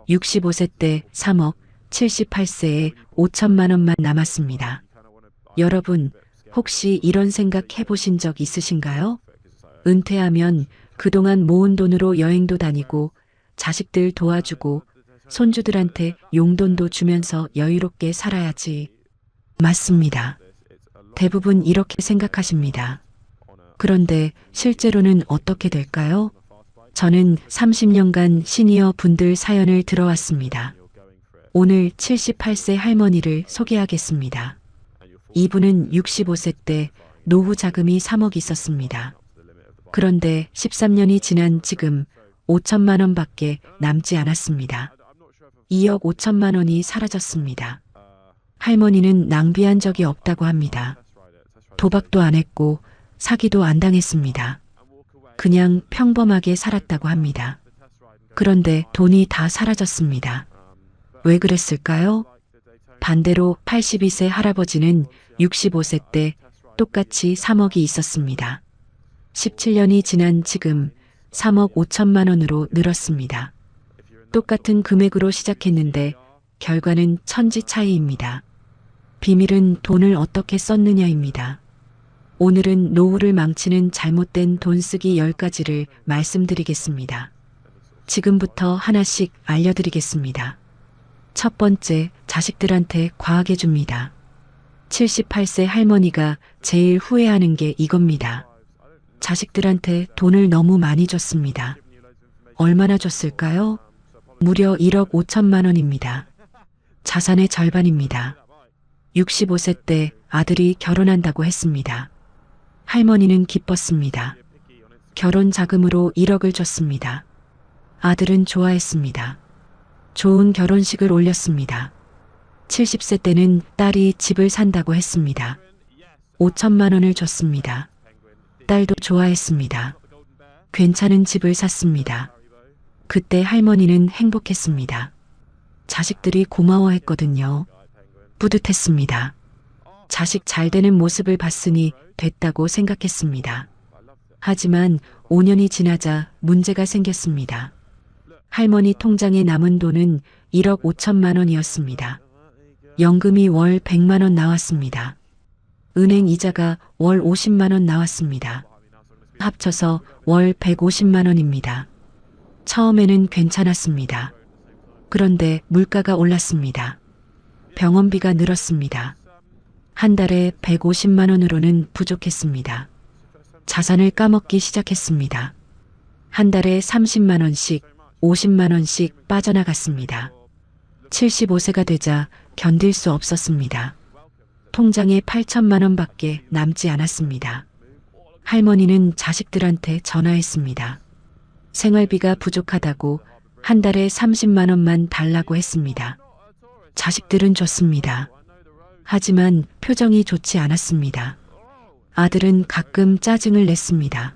65세 때 3억, 78세에 5천만 원만 남았습니다. 여러분, 혹시 이런 생각 해보신 적 있으신가요? 은퇴하면 그동안 모은 돈으로 여행도 다니고 자식들 도와주고 손주들한테 용돈도 주면서 여유롭게 살아야지. 맞습니다. 대부분 이렇게 생각하십니다. 그런데 실제로는 어떻게 될까요? 저는 30년간 시니어 분들 사연을 들어왔습니다. 오늘 78세 할머니를 소개하겠습니다. 이분은 65세 때 노후 자금이 3억 있었습니다. 그런데 13년이 지난 지금 5천만 원밖에 남지 않았습니다. 2억 5천만 원이 사라졌습니다. 할머니는 낭비한 적이 없다고 합니다. 도박도 안 했고 사기도 안 당했습니다. 그냥 평범하게 살았다고 합니다. 그런데 돈이 다 사라졌습니다. 왜 그랬을까요? 반대로 82세 할아버지는 65세 때 똑같이 3억이 있었습니다. 17년이 지난 지금 3억 5천만 원으로 늘었습니다. 똑같은 금액으로 시작했는데 결과는 천지 차이입니다. 비밀은 돈을 어떻게 썼느냐입니다. 오늘은 노후를 망치는 잘못된 돈 쓰기 10가지를 말씀드리겠습니다. 지금부터 하나씩 알려드리겠습니다. 첫 번째, 자식들한테 과하게 줍니다. 78세 할머니가 제일 후회하는 게 이겁니다. 자식들한테 돈을 너무 많이 줬습니다. 얼마나 줬을까요? 무려 1억 5천만 원입니다. 자산의 절반입니다. 65세 때 아들이 결혼한다고 했습니다. 할머니는 기뻤습니다. 결혼 자금으로 1억을 줬습니다. 아들은 좋아했습니다. 좋은 결혼식을 올렸습니다. 70세 때는 딸이 집을 산다고 했습니다. 5천만 원을 줬습니다. 딸도 좋아했습니다. 괜찮은 집을 샀습니다. 그때 할머니는 행복했습니다. 자식들이 고마워했거든요. 뿌듯했습니다. 자식 잘 되는 모습을 봤으니 됐다고 생각했습니다. 하지만 5년이 지나자 문제가 생겼습니다. 할머니 통장에 남은 돈은 1억 5천만 원이었습니다. 연금이 월 100만 원 나왔습니다. 은행 이자가 월 50만 원 나왔습니다. 합쳐서 월 150만 원입니다. 처음에는 괜찮았습니다. 그런데 물가가 올랐습니다. 병원비가 늘었습니다. 한 달에 150만 원으로는 부족했습니다. 자산을 까먹기 시작했습니다. 한 달에 30만 원씩, 50만 원씩 빠져나갔습니다. 75세가 되자 견딜 수 없었습니다. 통장에 8천만 원밖에 남지 않았습니다. 할머니는 자식들한테 전화했습니다. 생활비가 부족하다고 한 달에 30만 원만 달라고 했습니다. 자식들은 줬습니다. 하지만 표정이 좋지 않았습니다. 아들은 가끔 짜증을 냈습니다.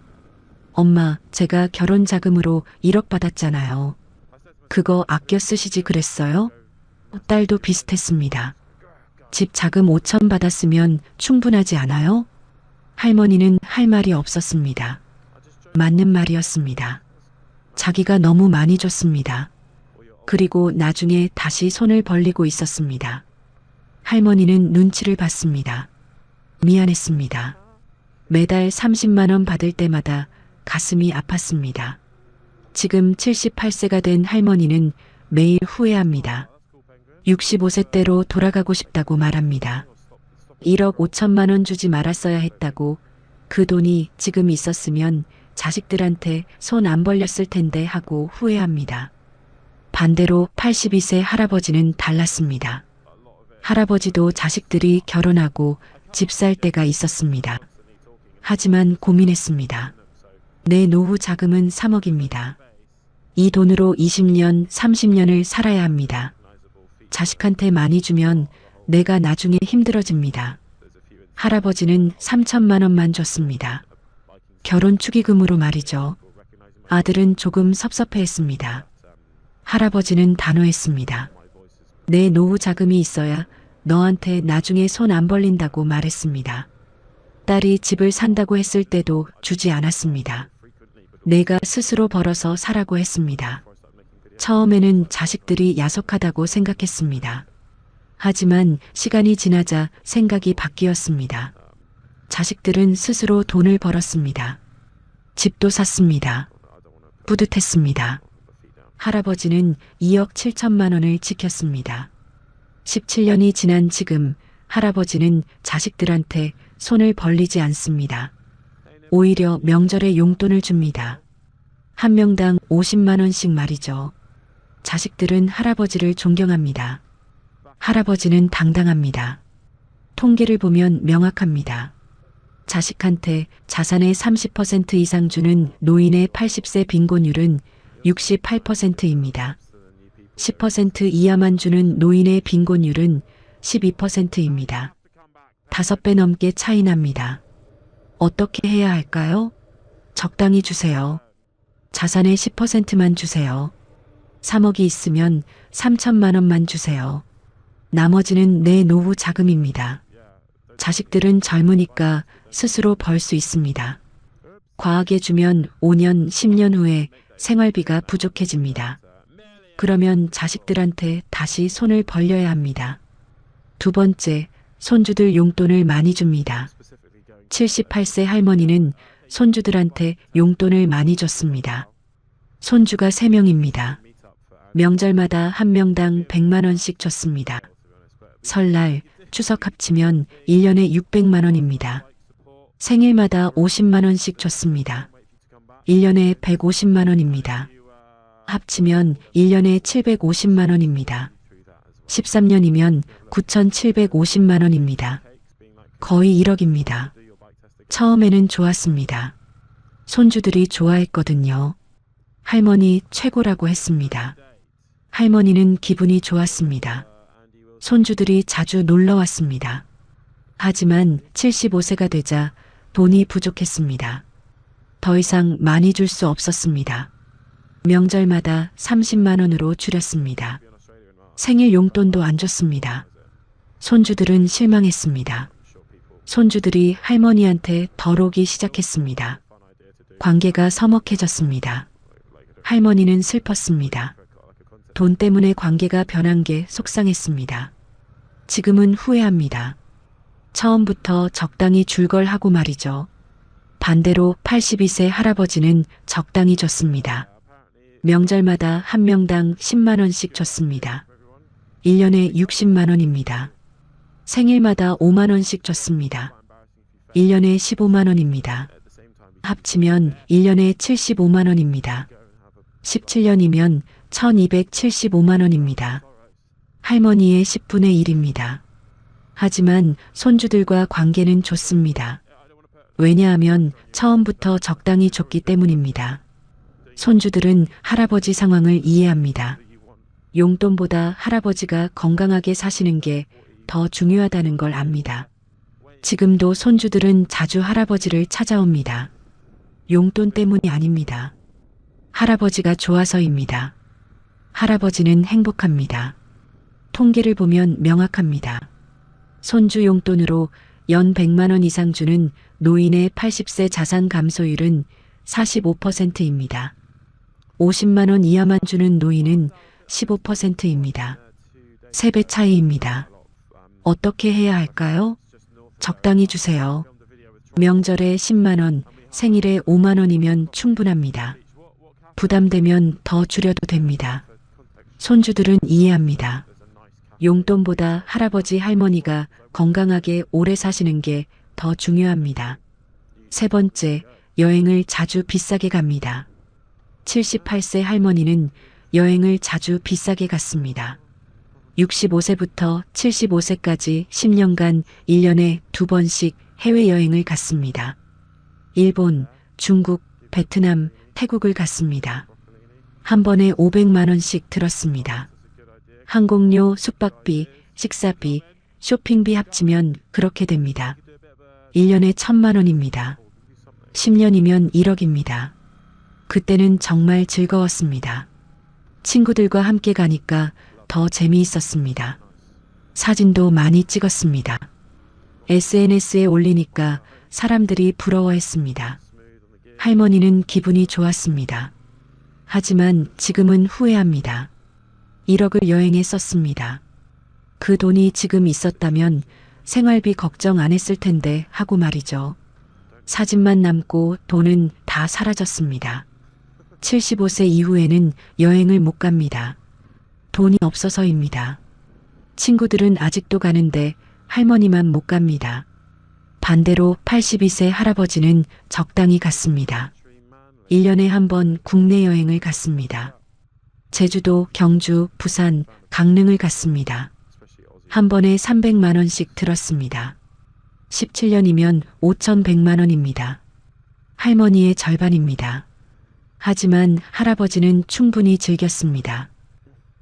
엄마, 제가 결혼 자금으로 1억 받았잖아요. 그거 아껴 쓰시지 그랬어요? 딸도 비슷했습니다. 집 자금 5천 받았으면 충분하지 않아요? 할머니는 할 말이 없었습니다. 맞는 말이었습니다. 자기가 너무 많이 줬습니다. 그리고 나중에 다시 손을 벌리고 있었습니다. 할머니는 눈치를 봤습니다. 미안했습니다. 매달 30만 원 받을 때마다 가슴이 아팠습니다. 지금 78세가 된 할머니는 매일 후회합니다. 65세 때로 돌아가고 싶다고 말합니다. 1억 5천만 원 주지 말았어야 했다고, 그 돈이 지금 있었으면 자식들한테 손 안 벌렸을 텐데 하고 후회합니다. 반대로 82세 할아버지는 달랐습니다. 할아버지도 자식들이 결혼하고 집 살 때가 있었습니다. 하지만 고민했습니다. 내 노후 자금은 3억입니다. 이 돈으로 20년, 30년을 살아야 합니다. 자식한테 많이 주면 내가 나중에 힘들어집니다. 할아버지는 3천만 원만 줬습니다. 결혼 축의금으로 말이죠. 아들은 조금 섭섭해했습니다. 할아버지는 단호했습니다. 내 노후 자금이 있어야 너한테 나중에 손 안 벌린다고 말했습니다. 딸이 집을 산다고 했을 때도 주지 않았습니다. 내가 스스로 벌어서 사라고 했습니다. 처음에는 자식들이 야속하다고 생각했습니다. 하지만 시간이 지나자 생각이 바뀌었습니다. 자식들은 스스로 돈을 벌었습니다. 집도 샀습니다. 뿌듯했습니다. 할아버지는 2억 7천만 원을 지켰습니다. 17년이 지난 지금 할아버지는 자식들한테 손을 벌리지 않습니다. 오히려 명절에 용돈을 줍니다. 한 명당 50만 원씩 말이죠. 자식들은 할아버지를 존경합니다. 할아버지는 당당합니다. 통계를 보면 명확합니다. 자식한테 자산의 30% 이상 주는 노인의 80세 빈곤율은 68%입니다. 10% 이하만 주는 노인의 빈곤율은 12%입니다. 5배 넘게 차이 납니다. 어떻게 해야 할까요? 적당히 주세요. 자산의 10%만 주세요. 3억이 있으면 3천만 원만 주세요. 나머지는 내 노후 자금입니다. 자식들은 젊으니까 스스로 벌 수 있습니다. 과하게 주면 5년, 10년 후에 생활비가 부족해집니다. 그러면 자식들한테 다시 손을 벌려야 합니다. 두 번째, 손주들 용돈을 많이 줍니다. 78세 할머니는 손주들한테 용돈을 많이 줬습니다. 손주가 3명입니다. 명절마다 한 명당 100만 원씩 줬습니다. 설날, 추석 합치면 1년에 600만 원입니다. 생일마다 50만 원씩 줬습니다. 1년에 150만 원입니다. 합치면 1년에 750만 원입니다. 13년이면 9,750만 원입니다. 거의 1억입니다. 처음에는 좋았습니다. 손주들이 좋아했거든요. 할머니 최고라고 했습니다. 할머니는 기분이 좋았습니다. 손주들이 자주 놀러 왔습니다. 하지만 75세가 되자 돈이 부족했습니다. 더 이상 많이 줄 수 없었습니다. 명절마다 30만 원으로 줄였습니다. 생일 용돈도 안 줬습니다. 손주들은 실망했습니다. 손주들이 할머니한테 덜 오기 시작했습니다. 관계가 서먹해졌습니다. 할머니는 슬펐습니다. 돈 때문에 관계가 변한 게 속상했습니다. 지금은 후회합니다. 처음부터 적당히 줄 걸 하고 말이죠. 반대로 82세 할아버지는 적당히 줬습니다. 명절마다 한 명당 10만 원씩 줬습니다. 1년에 60만 원입니다. 생일마다 5만 원씩 줬습니다. 1년에 15만 원입니다. 합치면 1년에 75만 원입니다. 17년이면 1275만 원입니다. 할머니의 10분의 1입니다. 하지만 손주들과 관계는 좋습니다. 왜냐하면 처음부터 적당히 줬기 때문입니다. 손주들은 할아버지 상황을 이해합니다. 용돈보다 할아버지가 건강하게 사시는 게 더 중요하다는 걸 압니다. 지금도 손주들은 자주 할아버지를 찾아옵니다. 용돈 때문이 아닙니다. 할아버지가 좋아서입니다. 할아버지는 행복합니다. 통계를 보면 명확합니다. 손주 용돈으로 연 100만 원 이상 주는 노인의 80세 자산 감소율은 45%입니다. 50만 원 이하만 주는 노인은 15%입니다. 3배 차이입니다. 어떻게 해야 할까요? 적당히 주세요. 명절에 10만 원, 생일에 5만 원이면 충분합니다. 부담되면 더 줄여도 됩니다. 손주들은 이해합니다. 용돈보다 할아버지 할머니가 건강하게 오래 사시는 게 더 중요합니다. 세 번째, 여행을 자주 비싸게 갑니다. 78세 할머니는 여행을 자주 비싸게 갔습니다. 65세부터 75세까지 10년간 1년에 2번씩 해외여행을 갔습니다. 일본, 중국, 베트남, 태국을 갔습니다. 한 번에 500만 원씩 들었습니다. 항공료, 숙박비, 식사비, 쇼핑비 합치면 그렇게 됩니다. 1년에 1,000만 원입니다. 10년이면 1억입니다. 그때는 정말 즐거웠습니다. 친구들과 함께 가니까 더 재미있었습니다. 사진도 많이 찍었습니다. SNS에 올리니까 사람들이 부러워했습니다. 할머니는 기분이 좋았습니다. 하지만 지금은 후회합니다. 1억을 여행에 썼습니다. 그 돈이 지금 있었다면 생활비 걱정 안 했을 텐데 하고 말이죠. 사진만 남고 돈은 다 사라졌습니다. 75세 이후에는 여행을 못 갑니다. 돈이 없어서입니다. 친구들은 아직도 가는데 할머니만 못 갑니다. 반대로 82세 할아버지는 적당히 갔습니다. 1년에 한 번 국내 여행을 갔습니다. 제주도, 경주, 부산, 강릉을 갔습니다. 한 번에 300만 원씩 들었습니다. 17년이면 5,100만 원입니다. 할머니의 절반입니다. 하지만 할아버지는 충분히 즐겼습니다.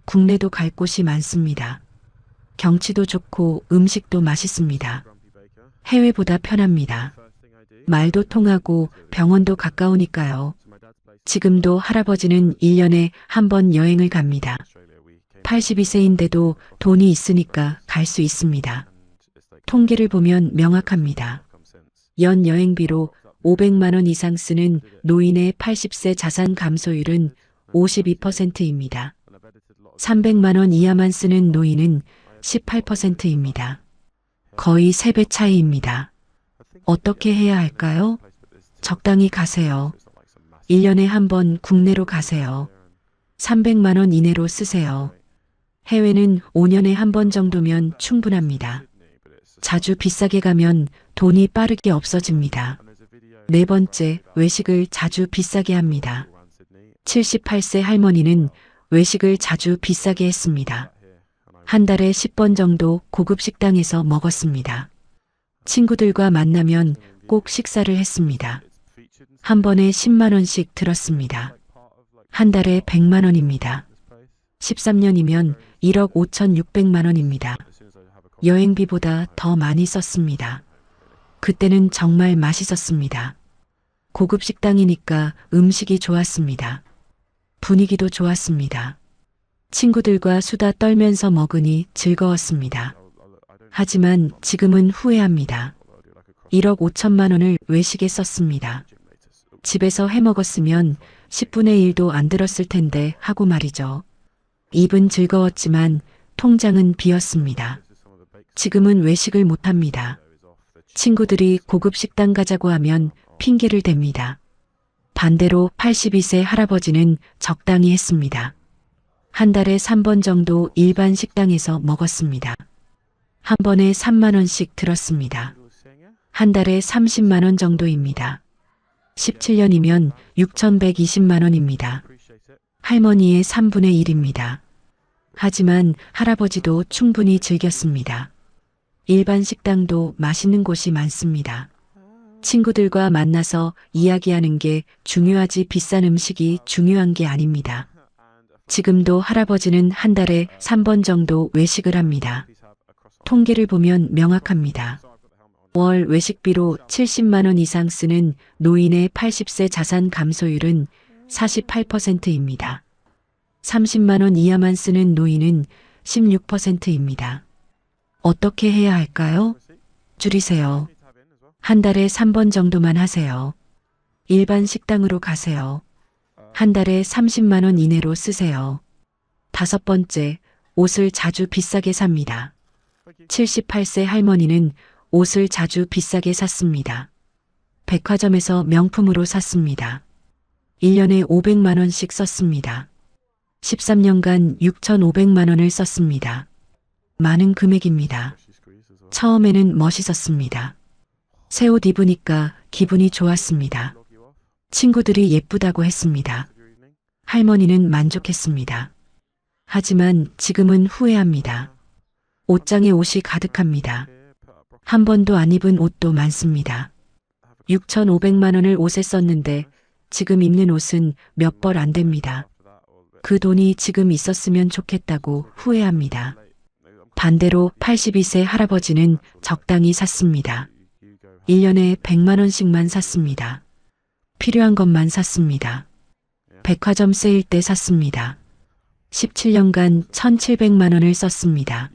국내도 갈 곳이 많습니다. 경치도 좋고 음식도 맛있습니다. 해외보다 편합니다. 말도 통하고 병원도 가까우니까요. 지금도 할아버지는 1년에 한 번 여행을 갑니다. 82세인데도 돈이 있으니까 갈 수 있습니다. 통계를 보면 명확합니다. 연 여행비로 500만 원 이상 쓰는 노인의 80세 자산 감소율은 52%입니다. 300만 원 이하만 쓰는 노인은 18%입니다. 거의 3배 차이입니다. 어떻게 해야 할까요? 적당히 가세요. 1년에 한 번 국내로 가세요. 300만 원 이내로 쓰세요. 해외는 5년에 한 번 정도면 충분합니다. 자주 비싸게 가면 돈이 빠르게 없어집니다. 네 번째, 외식을 자주 비싸게 합니다. 78세 할머니는 외식을 자주 비싸게 했습니다. 한 달에 10번 정도 고급 식당에서 먹었습니다. 친구들과 만나면 꼭 식사를 했습니다. 한 번에 10만 원씩 들었습니다. 한 달에 100만 원입니다. 13년이면 1억 5,600만 원입니다. 여행비보다 더 많이 썼습니다. 그때는 정말 맛있었습니다. 고급 식당이니까 음식이 좋았습니다. 분위기도 좋았습니다. 친구들과 수다 떨면서 먹으니 즐거웠습니다. 하지만 지금은 후회합니다. 1억 5천만 원을 외식에 썼습니다. 집에서 해먹었으면 10분의 1도 안 들었을 텐데 하고 말이죠. 입은 즐거웠지만 통장은 비었습니다. 지금은 외식을 못합니다. 친구들이 고급 식당 가자고 하면 핑계를 댑니다. 반대로 82세 할아버지는 적당히 했습니다. 한 달에 3번 정도 일반 식당에서 먹었습니다. 한 번에 3만 원씩 들었습니다. 한 달에 30만 원 정도입니다. 17년이면 6,120만 원입니다. 할머니의 3분의 1입니다. 하지만 할아버지도 충분히 즐겼습니다. 일반 식당도 맛있는 곳이 많습니다. 친구들과 만나서 이야기하는 게 중요하지 비싼 음식이 중요한 게 아닙니다. 지금도 할아버지는 한 달에 3번 정도 외식을 합니다. 통계를 보면 명확합니다. 월 외식비로 70만 원 이상 쓰는 노인의 80세 자산 감소율은 48%입니다. 30만 원 이하만 쓰는 노인은 16%입니다. 어떻게 해야 할까요? 줄이세요. 한 달에 3번 정도만 하세요. 일반 식당으로 가세요. 한 달에 30만 원 이내로 쓰세요. 다섯 번째, 옷을 자주 비싸게 삽니다. 78세 할머니는 옷을 자주 비싸게 샀습니다. 백화점에서 명품으로 샀습니다. 1년에 500만 원씩 썼습니다. 13년간 6,500만 원을 썼습니다. 많은 금액입니다. 처음에는 멋있었습니다. 새 옷 입으니까 기분이 좋았습니다. 친구들이 예쁘다고 했습니다. 할머니는 만족했습니다. 하지만 지금은 후회합니다. 옷장에 옷이 가득합니다. 한 번도 안 입은 옷도 많습니다. 6,500만 원을 옷에 썼는데 지금 입는 옷은 몇 벌 안 됩니다. 그 돈이 지금 있었으면 좋겠다고 후회합니다. 반대로 82세 할아버지는 적당히 샀습니다. 1년에 100만 원씩만 샀습니다. 필요한 것만 샀습니다. 백화점 세일 때 샀습니다. 17년간 1,700만 원을 썼습니다.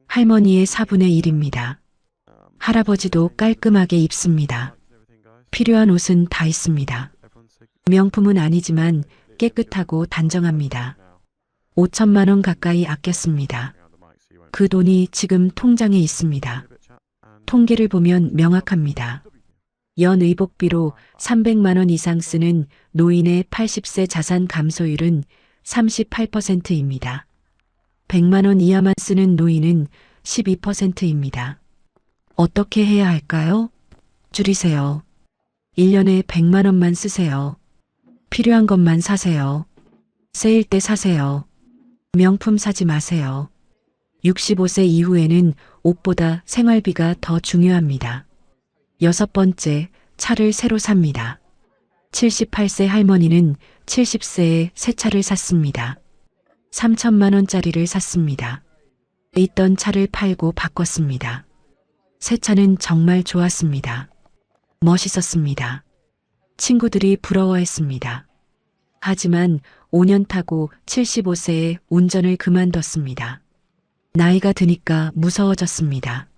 할머니의 4분의 1입니다. 할아버지도 깔끔하게 입습니다. 필요한 옷은 다 있습니다. 명품은 아니지만 깨끗하고 단정합니다. 5천만 원 가까이 아꼈습니다. 그 돈이 지금 통장에 있습니다. 통계를 보면 명확합니다. 연의복비로 300만 원 이상 쓰는 노인의 80세 자산 감소율은 38%입니다. 100만 원 이하만 쓰는 노인은 12%입니다. 어떻게 해야 할까요? 줄이세요. 1년에 100만 원만 쓰세요. 필요한 것만 사세요. 세일 때 사세요. 명품 사지 마세요. 65세 이후에는 옷보다 생활비가 더 중요합니다. 6번째, 차를 새로 삽니다. 78세 할머니는 70세에 새 차를 샀습니다. 3천만 원짜리를 샀습니다. 있던 차를 팔고 바꿨습니다. 새 차는 정말 좋았습니다. 멋있었습니다. 친구들이 부러워했습니다. 하지만 5년 타고 75세에 운전을 그만뒀습니다. 나이가 드니까 무서워졌습니다.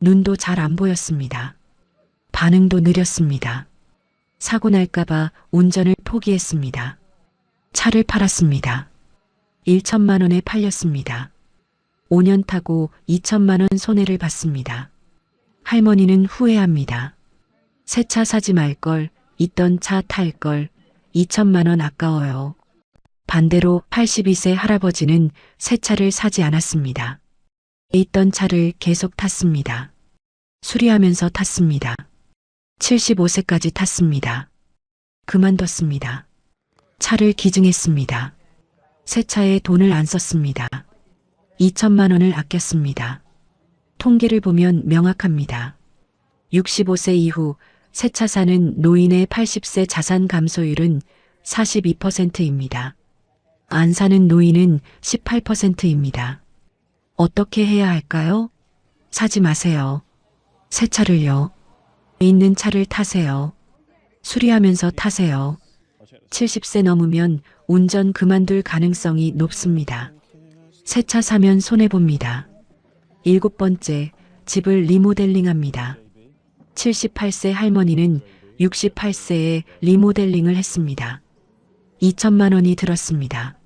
눈도 잘 안 보였습니다. 반응도 느렸습니다. 사고 날까봐 운전을 포기했습니다. 차를 팔았습니다. 1천만 원에 팔렸습니다. 5년 타고 2천만 원 손해를 봤습니다. 할머니는 후회합니다. 새 차 사지 말걸, 있던 차 탈걸, 2천만 원 아까워요. 반대로 82세 할아버지는 새 차를 사지 않았습니다. 있던 차를 계속 탔습니다. 수리하면서 탔습니다. 75세까지 탔습니다. 그만뒀습니다. 차를 기증했습니다. 새 차에 돈을 안 썼습니다. 2천만 원을 아꼈습니다. 통계를 보면 명확합니다. 65세 이후 새 차 사는 노인의 80세 자산 감소율은 42%입니다. 안 사는 노인은 18%입니다. 어떻게 해야 할까요? 사지 마세요. 새 차를요. 있는 차를 타세요. 수리하면서 타세요. 70세 넘으면 운전 그만둘 가능성이 높습니다. 새 차 사면 손해봅니다. 7번째, 집을 리모델링합니다. 78세 할머니는 68세에 리모델링을 했습니다. 2천만 원이 들었습니다.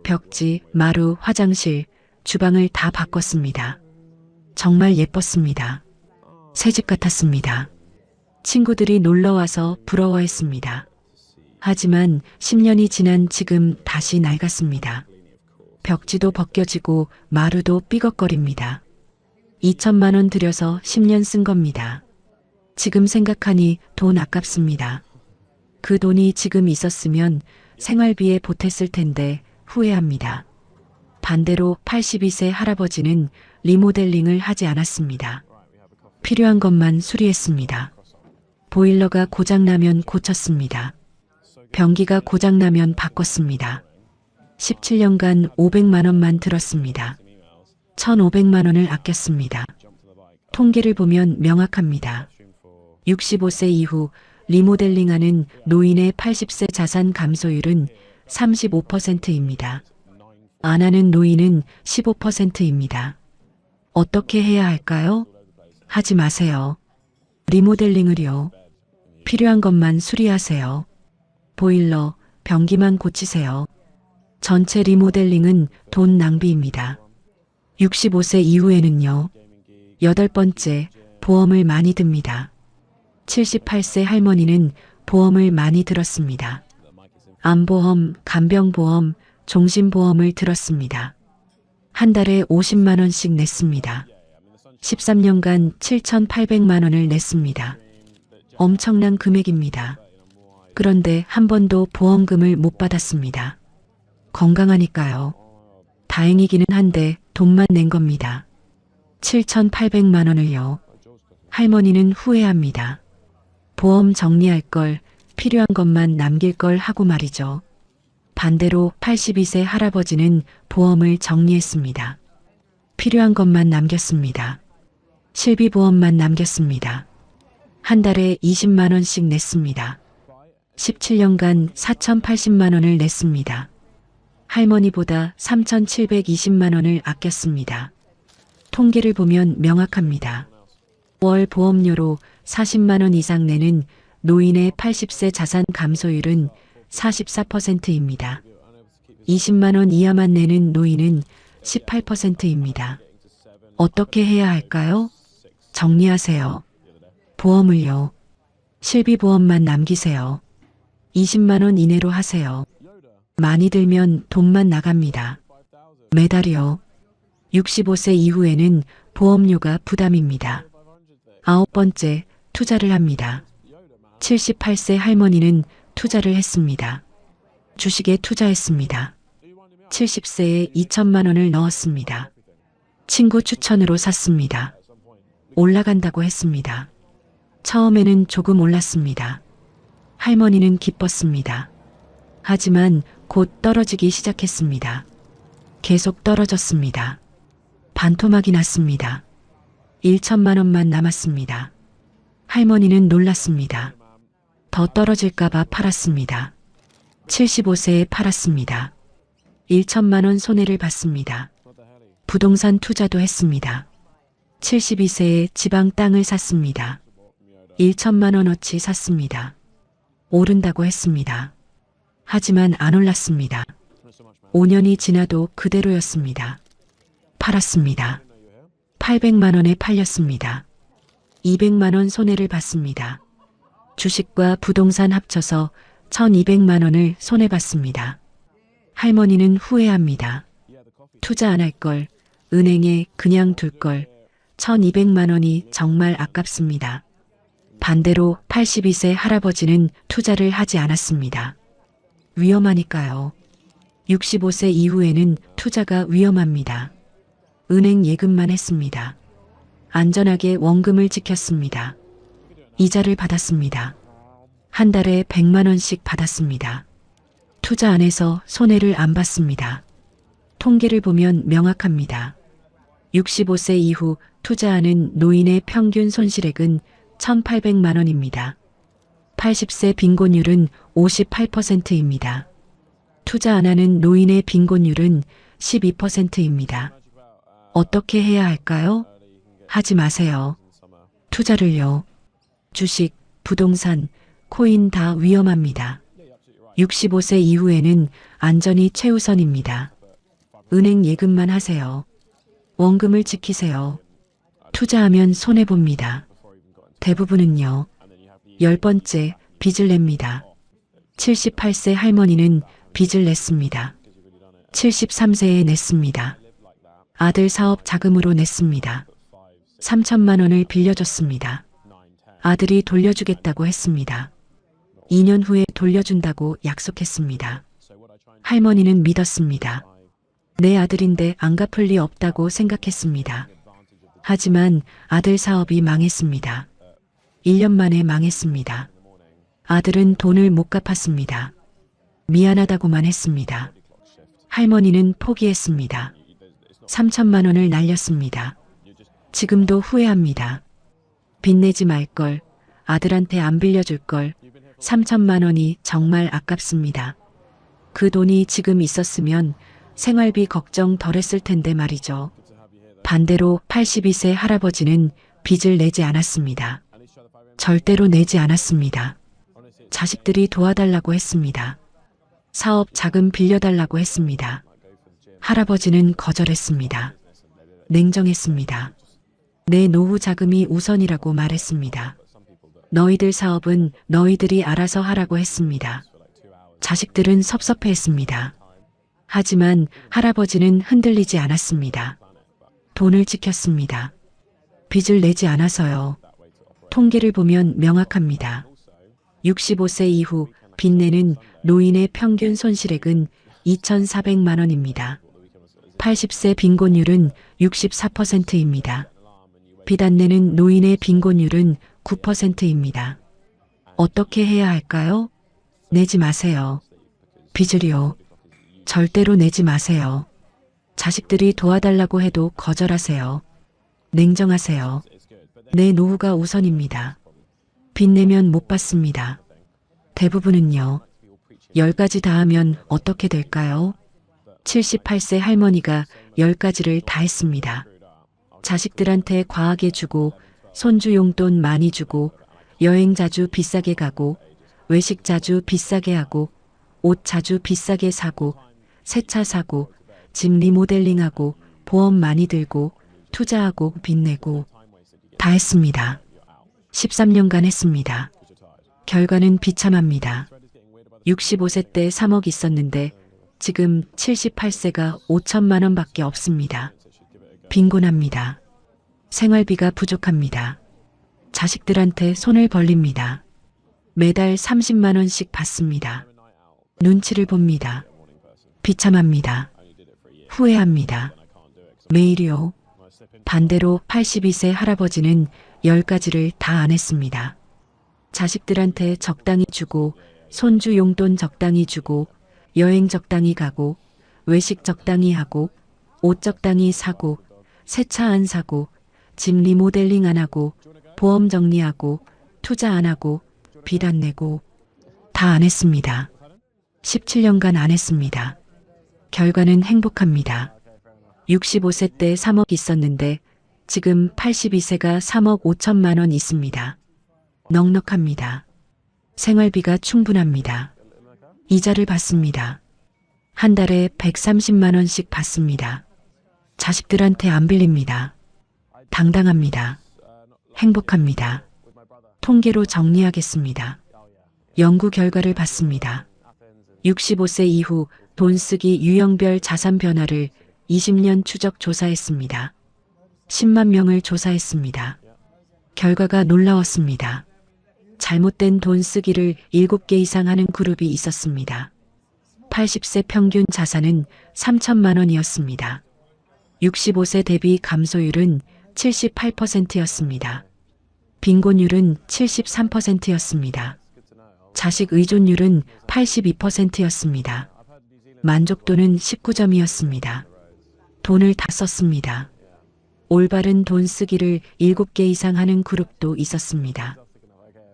벽지, 마루, 화장실, 주방을 다 바꿨습니다. 정말 예뻤습니다. 새집 같았습니다. 친구들이 놀러와서 부러워했습니다. 하지만 10년이 지난 지금 다시 낡았습니다. 벽지도 벗겨지고 마루도 삐걱거립니다. 2천만 원 들여서 10년 쓴 겁니다. 지금 생각하니 돈 아깝습니다. 그 돈이 지금 있었으면 생활비에 보탰을 텐데 후회합니다. 반대로 82세 할아버지는 리모델링을 하지 않았습니다. 필요한 것만 수리했습니다. 보일러가 고장나면 고쳤습니다. 변기가 고장나면 바꿨습니다. 17년간 500만 원만 들었습니다. 1,500만 원을 아꼈습니다. 통계를 보면 명확합니다. 65세 이후 리모델링하는 노인의 80세 자산 감소율은 35%입니다. 안 하는 노인은 15%입니다. 어떻게 해야 할까요? 하지 마세요. 리모델링을요. 필요한 것만 수리하세요. 보일러, 변기만 고치세요. 전체 리모델링은 돈 낭비입니다. 65세 이후에는요. 8번째, 보험을 많이 듭니다. 78세 할머니는 보험을 많이 들었습니다. 암보험, 간병보험, 종신보험을 들었습니다. 한 달에 50만 원씩 냈습니다. 13년간 7,800만 원을 냈습니다. 엄청난 금액입니다. 그런데 한 번도 보험금을 못 받았습니다. 건강하니까요. 다행이기는 한데 돈만 낸 겁니다. 7,800만 원을요. 할머니는 후회합니다. 보험 정리할 걸, 필요한 것만 남길 걸 하고 말이죠. 반대로 82세 할아버지는 보험을 정리했습니다. 필요한 것만 남겼습니다. 실비보험만 남겼습니다. 한 달에 20만 원씩 냈습니다. 17년간 4,080만 원을 냈습니다. 할머니보다 3,720만 원을 아꼈습니다. 통계를 보면 명확합니다. 월 보험료로 40만 원 이상 내는 노인의 80세 자산 감소율은 44%입니다. 20만 원 이하만 내는 노인은 18%입니다. 어떻게 해야 할까요? 정리하세요. 보험을요. 실비보험만 남기세요. 20만 원 이내로 하세요. 많이 들면 돈만 나갑니다. 매달이요. 65세 이후에는 보험료가 부담입니다. 9번째, 투자를 합니다. 78세 할머니는 투자를 했습니다. 주식에 투자했습니다. 70세에 2천만 원을 넣었습니다. 친구 추천으로 샀습니다. 올라간다고 했습니다. 처음에는 조금 올랐습니다. 할머니는 기뻤습니다. 하지만 곧 떨어지기 시작했습니다. 계속 떨어졌습니다. 반토막이 났습니다. 1천만 원만 남았습니다. 할머니는 놀랐습니다. 더 떨어질까봐 팔았습니다. 75세에 팔았습니다. 1천만 원 손해를 봤습니다. 부동산 투자도 했습니다. 72세에 지방 땅을 샀습니다. 1천만 원어치 샀습니다. 오른다고 했습니다. 하지만 안 올랐습니다. 5년이 지나도 그대로였습니다. 팔았습니다. 800만 원에 팔렸습니다. 200만 원 손해를 봤습니다. 주식과 부동산 합쳐서 1200만 원을 손해봤습니다. 할머니는 후회합니다. 투자 안 할 걸, 은행에 그냥 둘 걸, 1200만 원이 정말 아깝습니다. 반대로 82세 할아버지는 투자를 하지 않았습니다. 위험하니까요. 65세 이후에는 투자가 위험합니다. 은행 예금만 했습니다. 안전하게 원금을 지켰습니다. 이자를 받았습니다. 한 달에 100만 원씩 받았습니다. 투자 안 해서 손해를 안 봤습니다. 통계를 보면 명확합니다. 65세 이후 투자하는 노인의 평균 손실액은 1,800만 원입니다. 80세 빈곤율은 58%입니다. 투자 안 하는 노인의 빈곤율은 12%입니다. 어떻게 해야 할까요? 하지 마세요. 투자를요. 주식, 부동산, 코인 다 위험합니다. 65세 이후에는 안전이 최우선입니다. 은행 예금만 하세요. 원금을 지키세요. 투자하면 손해봅니다. 대부분은요. 10번째, 빚을 냅니다. 78세 할머니는 빚을 냈습니다. 73세에 냈습니다. 아들 사업 자금으로 냈습니다. 3천만 원을 빌려줬습니다. 아들이 돌려주겠다고 했습니다. 2년 후에 돌려준다고 약속했습니다. 할머니는 믿었습니다. 내 아들인데 안 갚을 리 없다고 생각했습니다. 하지만 아들 사업이 망했습니다. 1년 만에 망했습니다. 아들은 돈을 못 갚았습니다. 미안하다고만 했습니다. 할머니는 포기했습니다. 3천만 원을 날렸습니다. 지금도 후회합니다. 빚내지 말 걸, 아들한테 안 빌려줄 걸, 3천만 원이 정말 아깝습니다. 그 돈이 지금 있었으면 생활비 걱정 덜 했을 텐데 말이죠. 반대로 82세 할아버지는 빚을 내지 않았습니다. 절대로 내지 않았습니다. 자식들이 도와달라고 했습니다. 사업 자금 빌려달라고 했습니다. 할아버지는 거절했습니다. 냉정했습니다. 내 노후 자금이 우선이라고 말했습니다. 너희들 사업은 너희들이 알아서 하라고 했습니다. 자식들은 섭섭해했습니다. 하지만 할아버지는 흔들리지 않았습니다. 돈을 지켰습니다. 빚을 내지 않아서요. 통계를 보면 명확합니다. 65세 이후 빚내는 노인의 평균 손실액은 2,400만 원입니다. 80세 빈곤율은 64%입니다. 빚 안 내는 노인의 빈곤율은 9%입니다. 어떻게 해야 할까요? 내지 마세요. 빚을요. 절대로 내지 마세요. 자식들이 도와달라고 해도 거절하세요. 냉정하세요. 내 노후가 우선입니다. 빚 내면 못 받습니다. 대부분은요. 10가지 다 하면 어떻게 될까요? 78세 할머니가 10가지를 다 했습니다. 자식들한테 과하게 주고, 손주 용돈 많이 주고, 여행 자주 비싸게 가고, 외식 자주 비싸게 하고, 옷 자주 비싸게 사고, 새 차 사고, 집 리모델링하고, 보험 많이 들고, 투자하고, 빚 내고, 다 했습니다. 13년간 했습니다. 결과는 비참합니다. 65세 때 3억 있었는데 지금 78세가 5천만 원밖에 없습니다. 빈곤합니다. 생활비가 부족합니다. 자식들한테 손을 벌립니다. 매달 30만 원씩 받습니다. 눈치를 봅니다. 비참합니다. 후회합니다. 매일이요. 반대로 82세 할아버지는 10가지를 다 안 했습니다. 자식들한테 적당히 주고, 손주 용돈 적당히 주고, 여행 적당히 가고, 외식 적당히 하고, 옷 적당히 사고, 새 차 안 사고, 집 리모델링 안 하고, 보험 정리하고, 투자 안 하고, 빚 안 내고, 다 안 했습니다. 17년간 안 했습니다. 결과는 행복합니다. 65세 때 3억 있었는데 지금 82세가 3억 5천만 원 있습니다. 넉넉합니다. 생활비가 충분합니다. 이자를 받습니다. 한 달에 130만 원씩 받습니다. 자식들한테 안 빌립니다. 당당합니다. 행복합니다. 통계로 정리하겠습니다. 연구 결과를 봤습니다. 65세 이후 돈 쓰기 유형별 자산 변화를 20년 추적 조사했습니다. 10만 명을 조사했습니다. 결과가 놀라웠습니다. 잘못된 돈 쓰기를 7개 이상 하는 그룹이 있었습니다. 80세 평균 자산은 3천만 원이었습니다. 65세 대비 감소율은 78%였습니다. 빈곤율은 73%였습니다. 자식 의존율은 82%였습니다. 만족도는 19점이었습니다. 돈을 다 썼습니다. 올바른 돈 쓰기를 7개 이상 하는 그룹도 있었습니다.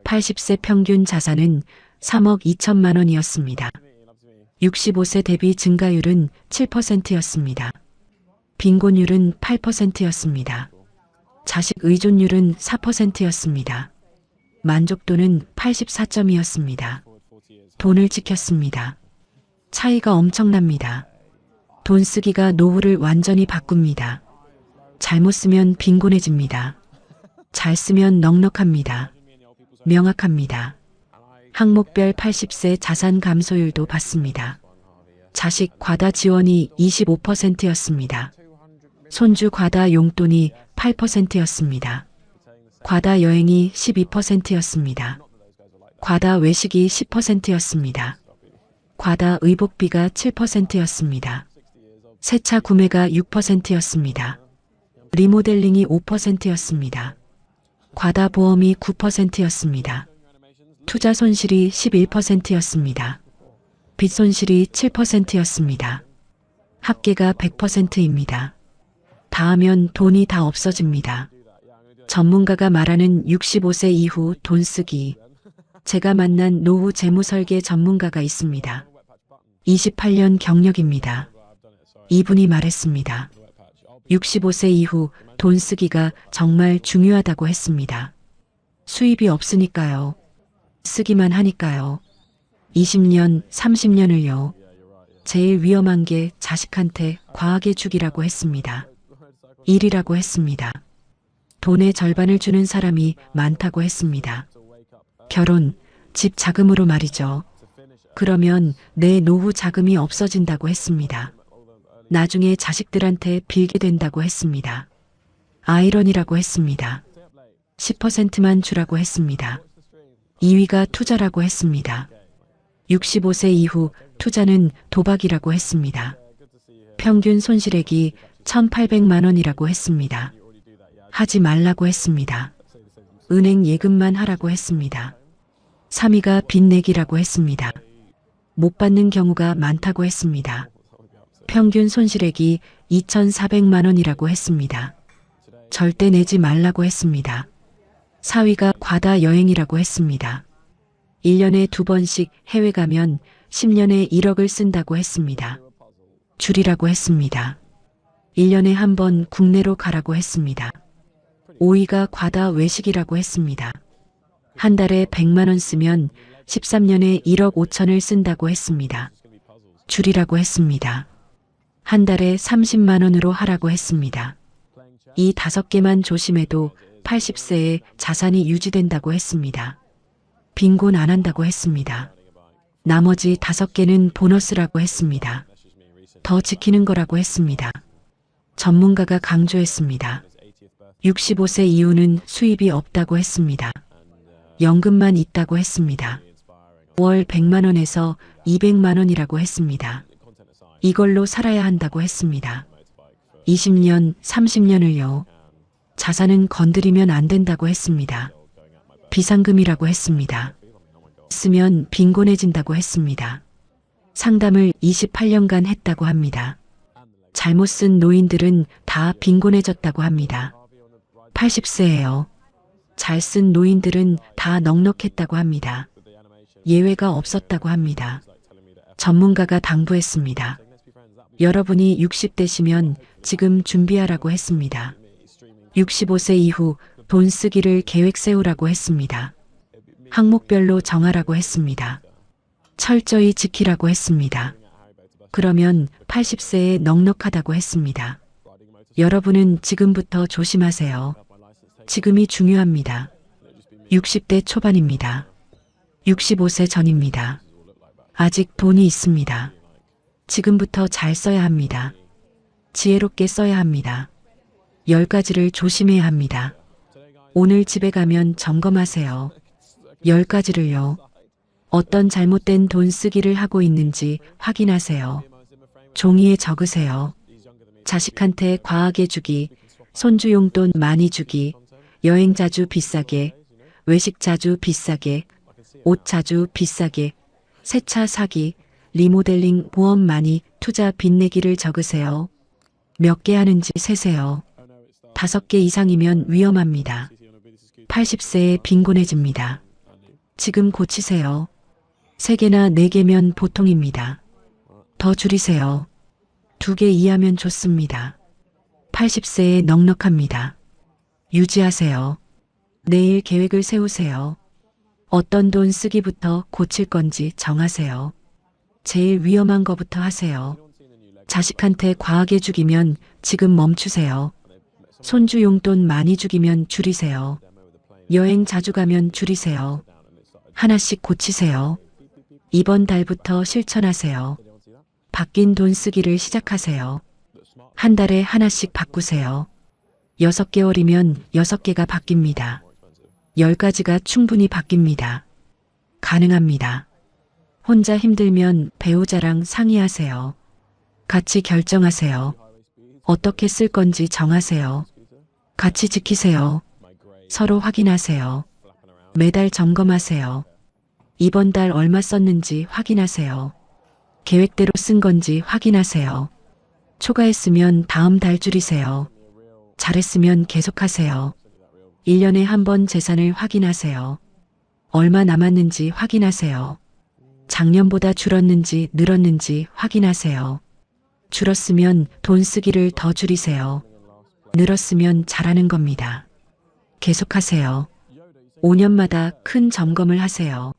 80세 평균 자산은 3억 2천만 원이었습니다. 65세 대비 증가율은 7%였습니다. 빈곤율은 8%였습니다. 자식 의존율은 4%였습니다. 만족도는 84점이었습니다. 돈을 지켰습니다. 차이가 엄청납니다. 돈 쓰기가 노후를 완전히 바꿉니다. 잘못 쓰면 빈곤해집니다. 잘 쓰면 넉넉합니다. 명확합니다. 항목별 80세 자산 감소율도 봤습니다. 자식 과다 지원이 25%였습니다. 손주 과다 용돈이 8%였습니다. 과다 여행이 12%였습니다. 과다 외식이 10%였습니다. 과다 의복비가 7%였습니다. 새 차 구매가 6%였습니다. 리모델링이 5%였습니다. 과다 보험이 9%였습니다. 투자 손실이 11%였습니다. 빚 손실이 7%였습니다. 합계가 100%입니다. 다 하면 돈이 다 없어집니다. 전문가가 말하는 65세 이후 돈 쓰기. 제가 만난 노후 재무 설계 전문가가 있습니다. 28년 경력입니다. 이분이 말했습니다. 65세 이후 돈 쓰기가 정말 중요하다고 했습니다. 수입이 없으니까요. 쓰기만 하니까요. 20년, 30년을요. 제일 위험한 게 자식한테 과하게 주기라고 했습니다. 일이라고 했습니다. 돈의 절반을 주는 사람이 많다고 했습니다. 결혼, 집 자금으로 말이죠. 그러면 내 노후 자금이 없어진다고 했습니다. 나중에 자식들한테 빌게 된다고 했습니다. 아이러니라고 했습니다. 10%만 주라고 했습니다. 2위가 투자라고 했습니다. 65세 이후 투자는 도박이라고 했습니다. 평균 손실액이 1,800만 원이라고 했습니다. 하지 말라고 했습니다. 은행 예금만 하라고 했습니다. 3위가 빚 내기라고 했습니다. 못 받는 경우가 많다고 했습니다. 평균 손실액이 2,400만 원이라고 했습니다. 절대 내지 말라고 했습니다. 4위가 과다 여행이라고 했습니다. 1년에 2번씩 해외 가면 10년에 1억을 쓴다고 했습니다. 줄이라고 했습니다. 1년에 한 번 국내로 가라고 했습니다. 5위가 과다 외식이라고 했습니다. 한 달에 100만 원 쓰면 13년에 1억 5천을 쓴다고 했습니다. 줄이라고 했습니다. 한 달에 30만 원으로 하라고 했습니다. 이 5개만 조심해도 80세에 자산이 유지된다고 했습니다. 빈곤 안 한다고 했습니다. 나머지 5개는 보너스라고 했습니다. 더 지키는 거라고 했습니다. 전문가가 강조했습니다. 65세 이후는 수입이 없다고 했습니다. 연금만 있다고 했습니다. 월 100만 원에서 200만 원이라고 했습니다. 이걸로 살아야 한다고 했습니다. 20년, 30년을요. 자산은 건드리면 안 된다고 했습니다. 비상금이라고 했습니다. 쓰면 빈곤해진다고 했습니다. 상담을 28년간 했다고 합니다. 잘못 쓴 노인들은 다 빈곤해졌다고 합니다. 80세예요. 잘 쓴 노인들은 다 넉넉했다고 합니다. 예외가 없었다고 합니다. 전문가가 당부했습니다. 여러분이 60대시면 지금 준비하라고 했습니다. 65세 이후 돈 쓰기를 계획 세우라고 했습니다. 항목별로 정하라고 했습니다. 철저히 지키라고 했습니다. 그러면 80세에 넉넉하다고 했습니다. 여러분은 지금부터 조심하세요. 지금이 중요합니다. 60대 초반입니다. 65세 전입니다. 아직 돈이 있습니다. 지금부터 잘 써야 합니다. 지혜롭게 써야 합니다. 10가지를 조심해야 합니다. 오늘 집에 가면 점검하세요. 10가지를요. 어떤 잘못된 돈 쓰기를 하고 있는지 확인하세요. 종이에 적으세요. 자식한테 과하게 주기, 손주 용돈 많이 주기, 여행 자주 비싸게, 외식 자주 비싸게, 옷 자주 비싸게, 새 차 사기, 리모델링 보험 많이, 투자 빚내기를 적으세요. 몇 개 하는지 세세요. 5개 이상이면 위험합니다. 80세에 빈곤해집니다. 지금 고치세요. 3개나 4개면 보통입니다. 더 줄이세요. 2개 이하면 좋습니다. 80세에 넉넉합니다. 유지하세요. 내일 계획을 세우세요. 어떤 돈 쓰기부터 고칠 건지 정하세요. 제일 위험한 거부터 하세요. 자식한테 과하게 주기면 지금 멈추세요. 손주 용돈 많이 주기면 줄이세요. 여행 자주 가면 줄이세요. 하나씩 고치세요. 이번 달부터 실천하세요. 바뀐 돈 쓰기를 시작하세요. 한 달에 하나씩 바꾸세요. 6개월이면 6개가 바뀝니다. 10가지가 충분히 바뀝니다. 가능합니다. 혼자 힘들면 배우자랑 상의하세요. 같이 결정하세요. 어떻게 쓸 건지 정하세요. 같이 지키세요. 서로 확인하세요. 매달 점검하세요. 이번 달 얼마 썼는지 확인하세요. 계획대로 쓴 건지 확인하세요. 초과했으면 다음 달 줄이세요. 잘했으면 계속하세요. 1년에 한 번 재산을 확인하세요. 얼마 남았는지 확인하세요. 작년보다 줄었는지 늘었는지 확인하세요. 줄었으면 돈 쓰기를 더 줄이세요. 늘었으면 잘하는 겁니다. 계속하세요. 5년마다 큰 점검을 하세요.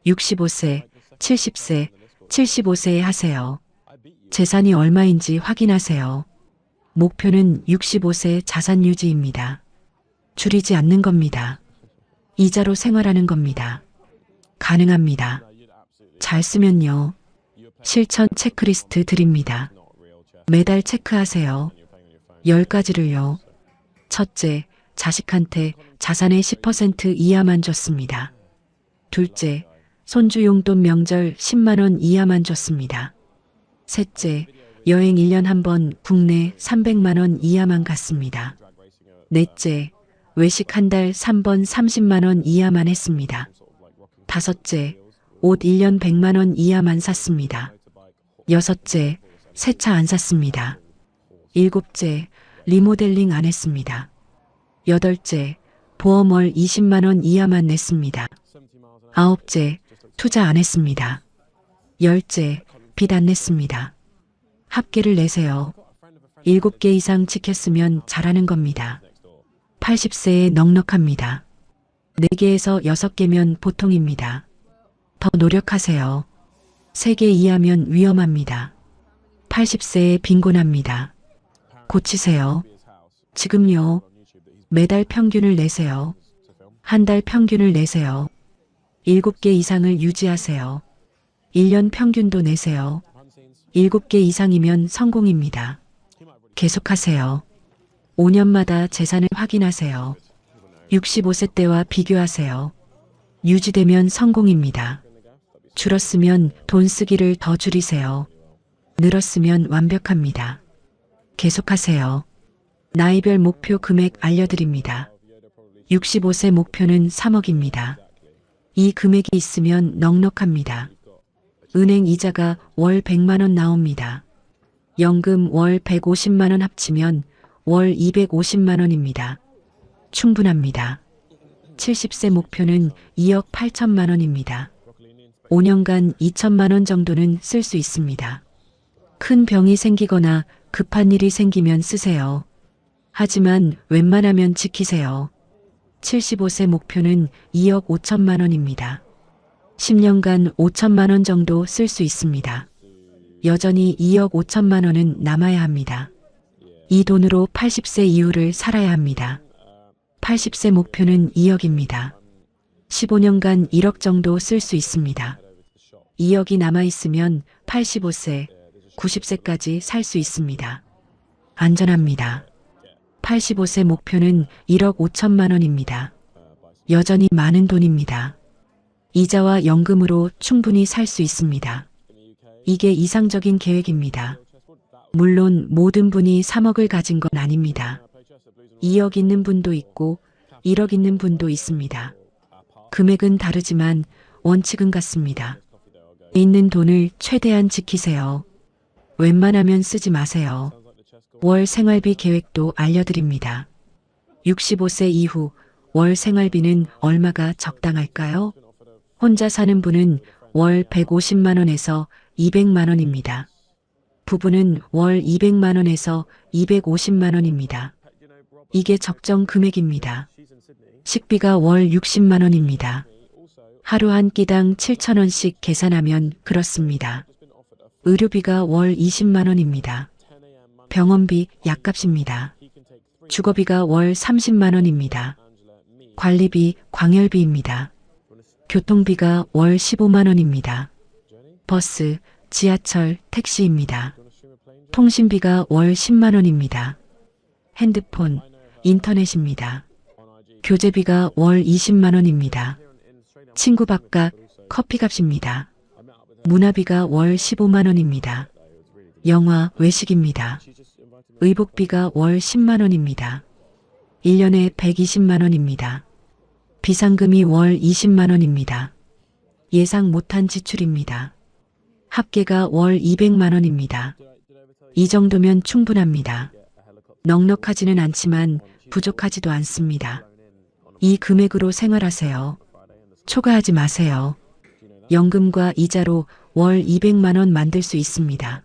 65세, 70세, 75세에 하세요. 재산이 얼마인지 확인하세요. 목표는 65세 자산 유지입니다. 줄이지 않는 겁니다. 이자로 생활하는 겁니다. 가능합니다. 잘 쓰면요. 실천 체크리스트 드립니다. 매달 체크하세요. 10가지를요. 첫째, 자식한테 자산의 10% 이하만 줬습니다. 둘째, 손주 용돈 명절 10만 원 이하만 줬습니다. 셋째, 여행 1년 한 번 국내 300만 원 이하만 갔습니다. 넷째, 외식 한 달 3번 30만 원 이하만 했습니다. 다섯째, 옷 1년 100만 원 이하만 샀습니다. 여섯째, 새 차 안 샀습니다. 일곱째, 리모델링 안 했습니다. 여덟째, 보험 월 20만 원 이하만 냈습니다. 아홉째, 투자 안 했습니다. 열째, 빚 안 냈습니다. 합계를 내세요. 7개 이상 지켰으면 잘하는 겁니다. 80세에 넉넉합니다. 4개에서 6개면 보통입니다. 더 노력하세요. 세게 이하면 위험합니다. 80세에 빈곤합니다. 고치세요. 지금요. 매달 평균을 내세요. 한 달 평균을 내세요. 7개 이상을 유지하세요. 1년 평균도 내세요. 7개 이상이면 성공입니다. 계속하세요. 5년마다 재산을 확인하세요. 65세 때와 비교하세요. 유지되면 성공입니다. 줄었으면 돈 쓰기를 더 줄이세요. 늘었으면 완벽합니다. 계속하세요. 나이별 목표 금액 알려드립니다. 65세 목표는 3억입니다. 이 금액이 있으면 넉넉합니다. 은행 이자가 월 100만 원 나옵니다. 연금 월 150만 원 합치면 월 250만 원입니다. 충분합니다. 70세 목표는 2억 8천만 원입니다. 5년간 2천만 원 정도는 쓸 수 있습니다. 큰 병이 생기거나 급한 일이 생기면 쓰세요. 하지만 웬만하면 지키세요. 75세 목표는 2억 5천만 원입니다. 10년간 5천만 원 정도 쓸 수 있습니다. 여전히 2억 5천만 원은 남아야 합니다. 이 돈으로 80세 이후를 살아야 합니다. 80세 목표는 2억입니다. 15년간 1억 정도 쓸 수 있습니다. 2억이 남아있으면 85세, 90세까지 살 수 있습니다. 안전합니다. 85세 목표는 1억 5천만 원입니다. 여전히 많은 돈입니다. 이자와 연금으로 충분히 살 수 있습니다. 이게 이상적인 계획입니다. 물론 모든 분이 3억을 가진 건 아닙니다. 2억 있는 분도 있고 1억 있는 분도 있습니다. 금액은 다르지만 원칙은 같습니다. 있는 돈을 최대한 지키세요. 웬만하면 쓰지 마세요. 월 생활비 계획도 알려드립니다. 65세 이후 월 생활비는 얼마가 적당할까요? 혼자 사는 분은 월 150만 원에서 200만 원입니다. 부부는 월 200만 원에서 250만 원입니다. 이게 적정 금액입니다. 식비가 월 60만 원입니다. 하루 한 끼당 7천 원씩 계산하면 그렇습니다. 의료비가 월 20만 원입니다. 병원비 약값입니다. 주거비가 월 30만 원입니다. 관리비 광열비입니다. 교통비가 월 15만 원입니다. 버스, 지하철, 택시입니다. 통신비가 월 10만 원입니다. 핸드폰, 인터넷입니다. 교재비가 월 20만 원입니다. 친구 밥값, 커피값입니다. 문화비가 월 15만 원입니다. 영화, 외식입니다. 의복비가 월 10만 원입니다. 1년에 120만 원입니다. 비상금이 월 20만 원입니다. 예상 못한 지출입니다. 합계가 월 200만 원입니다. 이 정도면 충분합니다. 넉넉하지는 않지만 부족하지도 않습니다. 이 금액으로 생활하세요. 초과하지 마세요. 연금과 이자로 월 200만 원 만들 수 있습니다.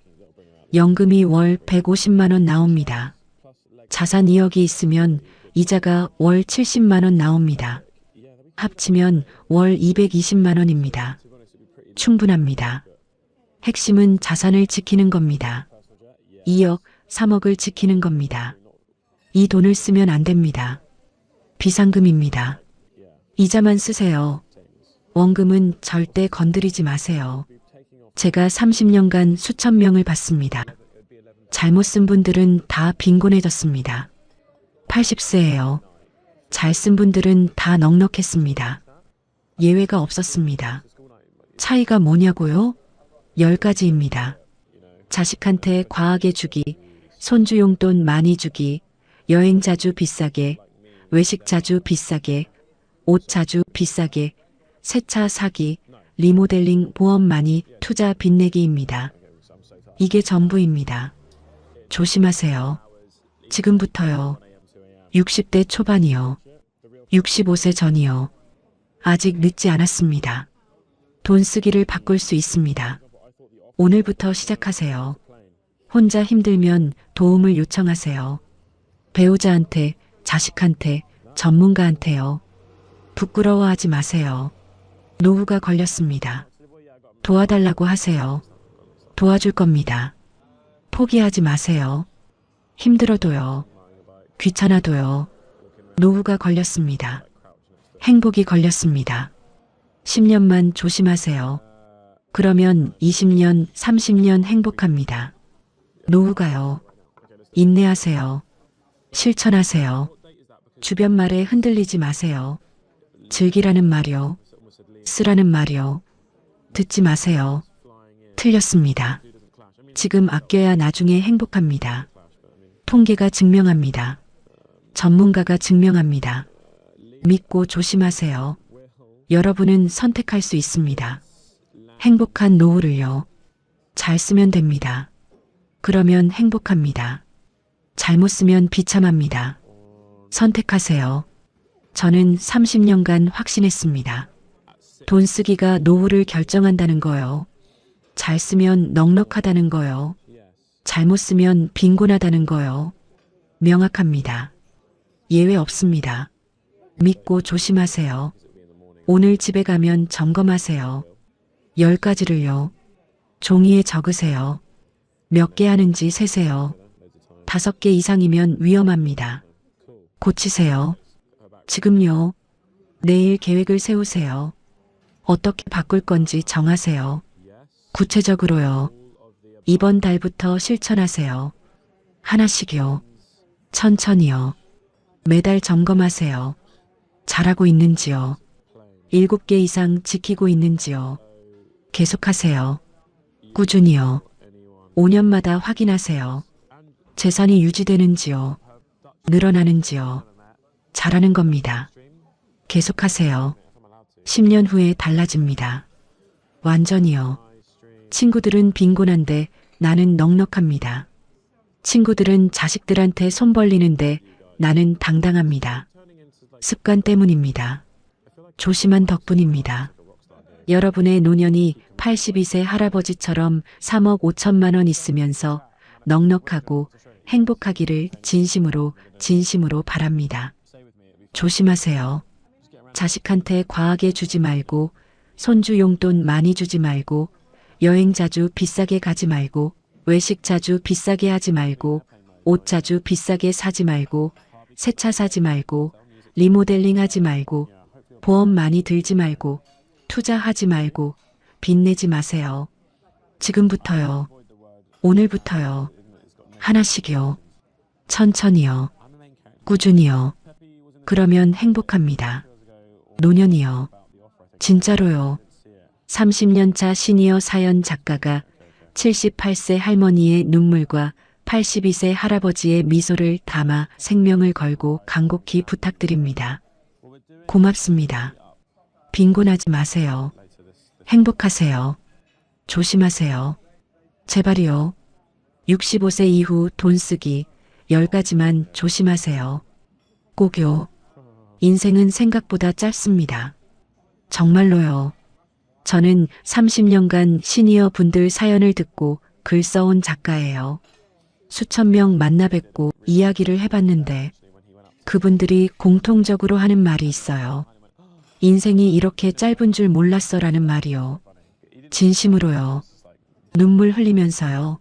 연금이 월 150만 원 나옵니다. 자산 2억이 있으면 이자가 월 70만 원 나옵니다. 합치면 월 220만 원입니다. 충분합니다. 핵심은 자산을 지키는 겁니다. 2억, 3억을 지키는 겁니다. 이 돈을 쓰면 안 됩니다. 비상금입니다. 이자만 쓰세요. 원금은 절대 건드리지 마세요. 제가 30년간 수천 명을 봤습니다. 잘못 쓴 분들은 다 빈곤해졌습니다. 80세예요. 잘 쓴 분들은 다 넉넉했습니다. 예외가 없었습니다. 차이가 뭐냐고요? 10가지입니다. 자식한테 과하게 주기, 손주 용돈 많이 주기, 여행 자주 비싸게, 외식 자주 비싸게, 옷 자주 비싸게, 새 차 사기, 리모델링 보험 많이 투자 빚내기입니다. 이게 전부입니다. 조심하세요. 지금부터요. 60대 초반이요. 65세 전이요. 아직 늦지 않았습니다. 돈 쓰기를 바꿀 수 있습니다. 오늘부터 시작하세요. 혼자 힘들면 도움을 요청하세요. 배우자한테, 자식한테, 전문가한테요. 부끄러워하지 마세요. 노후가 걸렸습니다. 도와달라고 하세요. 도와줄 겁니다. 포기하지 마세요. 힘들어도요. 귀찮아도요. 노후가 걸렸습니다. 행복이 걸렸습니다. 10년만 조심하세요. 그러면 20년, 30년 행복합니다. 노후가요. 인내하세요. 실천하세요. 주변 말에 흔들리지 마세요. 즐기라는 말이요. 쓰라는 말이요. 듣지 마세요. 틀렸습니다. 지금 아껴야 나중에 행복합니다. 통계가 증명합니다. 전문가가 증명합니다. 믿고 조심하세요. 여러분은 선택할 수 있습니다. 행복한 노후를요. 잘 쓰면 됩니다. 그러면 행복합니다. 잘못 쓰면 비참합니다. 선택하세요. 저는 30년간 확신했습니다. 돈 쓰기가 노후를 결정한다는 거요. 잘 쓰면 넉넉하다는 거요. 잘못 쓰면 빈곤하다는 거요. 명확합니다. 예외 없습니다. 믿고 조심하세요. 오늘 집에 가면 점검하세요. 10가지를요. 종이에 적으세요. 몇 개 하는지 세세요. 5개 이상이면 위험합니다. 고치세요. 지금요. 내일 계획을 세우세요. 어떻게 바꿀 건지 정하세요. 구체적으로요. 이번 달부터 실천하세요. 하나씩요. 천천히요. 매달 점검하세요. 잘하고 있는지요. 7개 이상 지키고 있는지요. 계속하세요. 꾸준히요. 5년마다 확인하세요. 재산이 유지되는지요. 늘어나는지요. 잘하는 겁니다. 계속하세요. 10년 후에 달라집니다. 완전히요. 친구들은 빈곤한데 나는 넉넉합니다. 친구들은 자식들한테 손 벌리는데 나는 당당합니다. 습관 때문입니다. 조심한 덕분입니다. 여러분의 노년이 82세 할아버지처럼 3억 5천만 원 있으면서 넉넉하고 행복하기를 진심으로 바랍니다. 조심하세요. 자식한테 과하게 주지 말고, 손주 용돈 많이 주지 말고, 여행 자주 비싸게 가지 말고, 외식 자주 비싸게 하지 말고, 옷 자주 비싸게 사지 말고, 새 차 사지 말고, 리모델링 하지 말고, 보험 많이 들지 말고, 투자하지 말고, 빚내지 마세요. 지금부터요. 오늘부터요. 하나씩요. 천천히요. 꾸준히요. 그러면 행복합니다. 노년이요. 진짜로요. 30년차 시니어 사연 작가가 78세 할머니의 눈물과 82세 할아버지의 미소를 담아 생명을 걸고 간곡히 부탁드립니다. 고맙습니다. 빈곤하지 마세요. 행복하세요. 조심하세요. 제발이요. 65세 이후 돈 쓰기 10가지만 조심하세요. 꼭요. 인생은 생각보다 짧습니다. 정말로요. 저는 30년간 시니어 분들 사연을 듣고 글 써온 작가예요. 수천 명 만나 뵙고 이야기를 해봤는데 그분들이 공통적으로 하는 말이 있어요. 인생이 이렇게 짧은 줄 몰랐어라는 말이요. 진심으로요. 눈물 흘리면서요.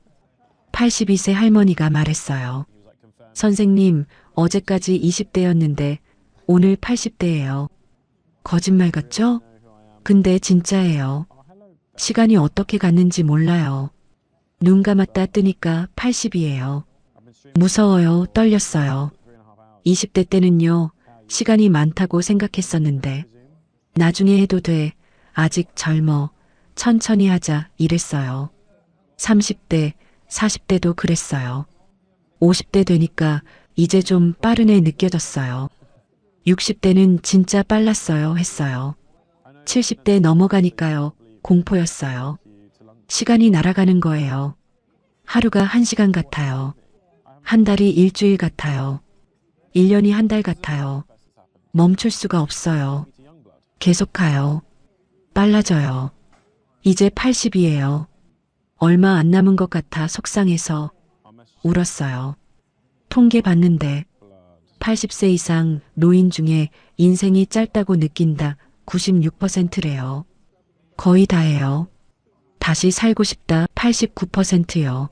82세 할머니가 말했어요. 선생님, 어제까지 20대였는데 오늘 80대예요. 거짓말 같죠? 근데 진짜예요. 시간이 어떻게 갔는지 몰라요. 눈 감았다 뜨니까 80이에요. 무서워요. 떨렸어요. 20대 때는요. 시간이 많다고 생각했었는데 나중에 해도 돼. 아직 젊어. 천천히 하자. 이랬어요. 30대, 40대도 그랬어요. 50대 되니까 이제 좀 빠르네 느껴졌어요. 60대는 진짜 빨랐어요 했어요. 70대 넘어가니까요. 공포였어요. 시간이 날아가는 거예요. 하루가 1시간 같아요. 한 달이 일주일 같아요. 1년이 한 달 같아요. 멈출 수가 없어요. 계속 가요. 빨라져요. 이제 80이에요. 얼마 안 남은 것 같아 속상해서 울었어요. 통계 봤는데 80세 이상 노인 중에 인생이 짧다고 느낀다 96%래요. 거의 다예요. 다시 살고 싶다 89%요.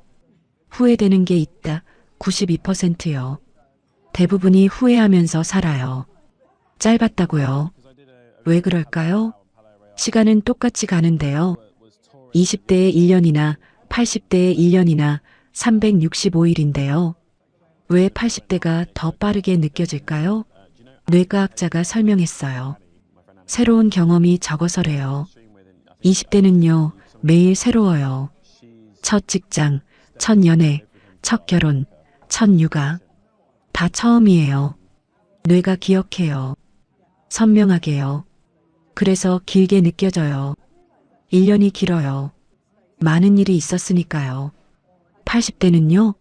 후회되는 게 있다 92%요. 대부분이 후회하면서 살아요. 짧았다고요. 왜 그럴까요? 시간은 똑같이 가는데요. 20대의 1년이나 80대의 1년이나 365일인데요. 왜 80대가 더 빠르게 느껴질까요? 뇌과학자가 설명했어요. 새로운 경험이 적어서래요. 20대는요, 매일 새로워요. 첫 직장, 첫 연애, 첫 결혼, 첫 육아. 다 처음이에요. 뇌가 기억해요. 선명하게요. 그래서 길게 느껴져요. 1년이 길어요. 많은 일이 있었으니까요. 80대는요,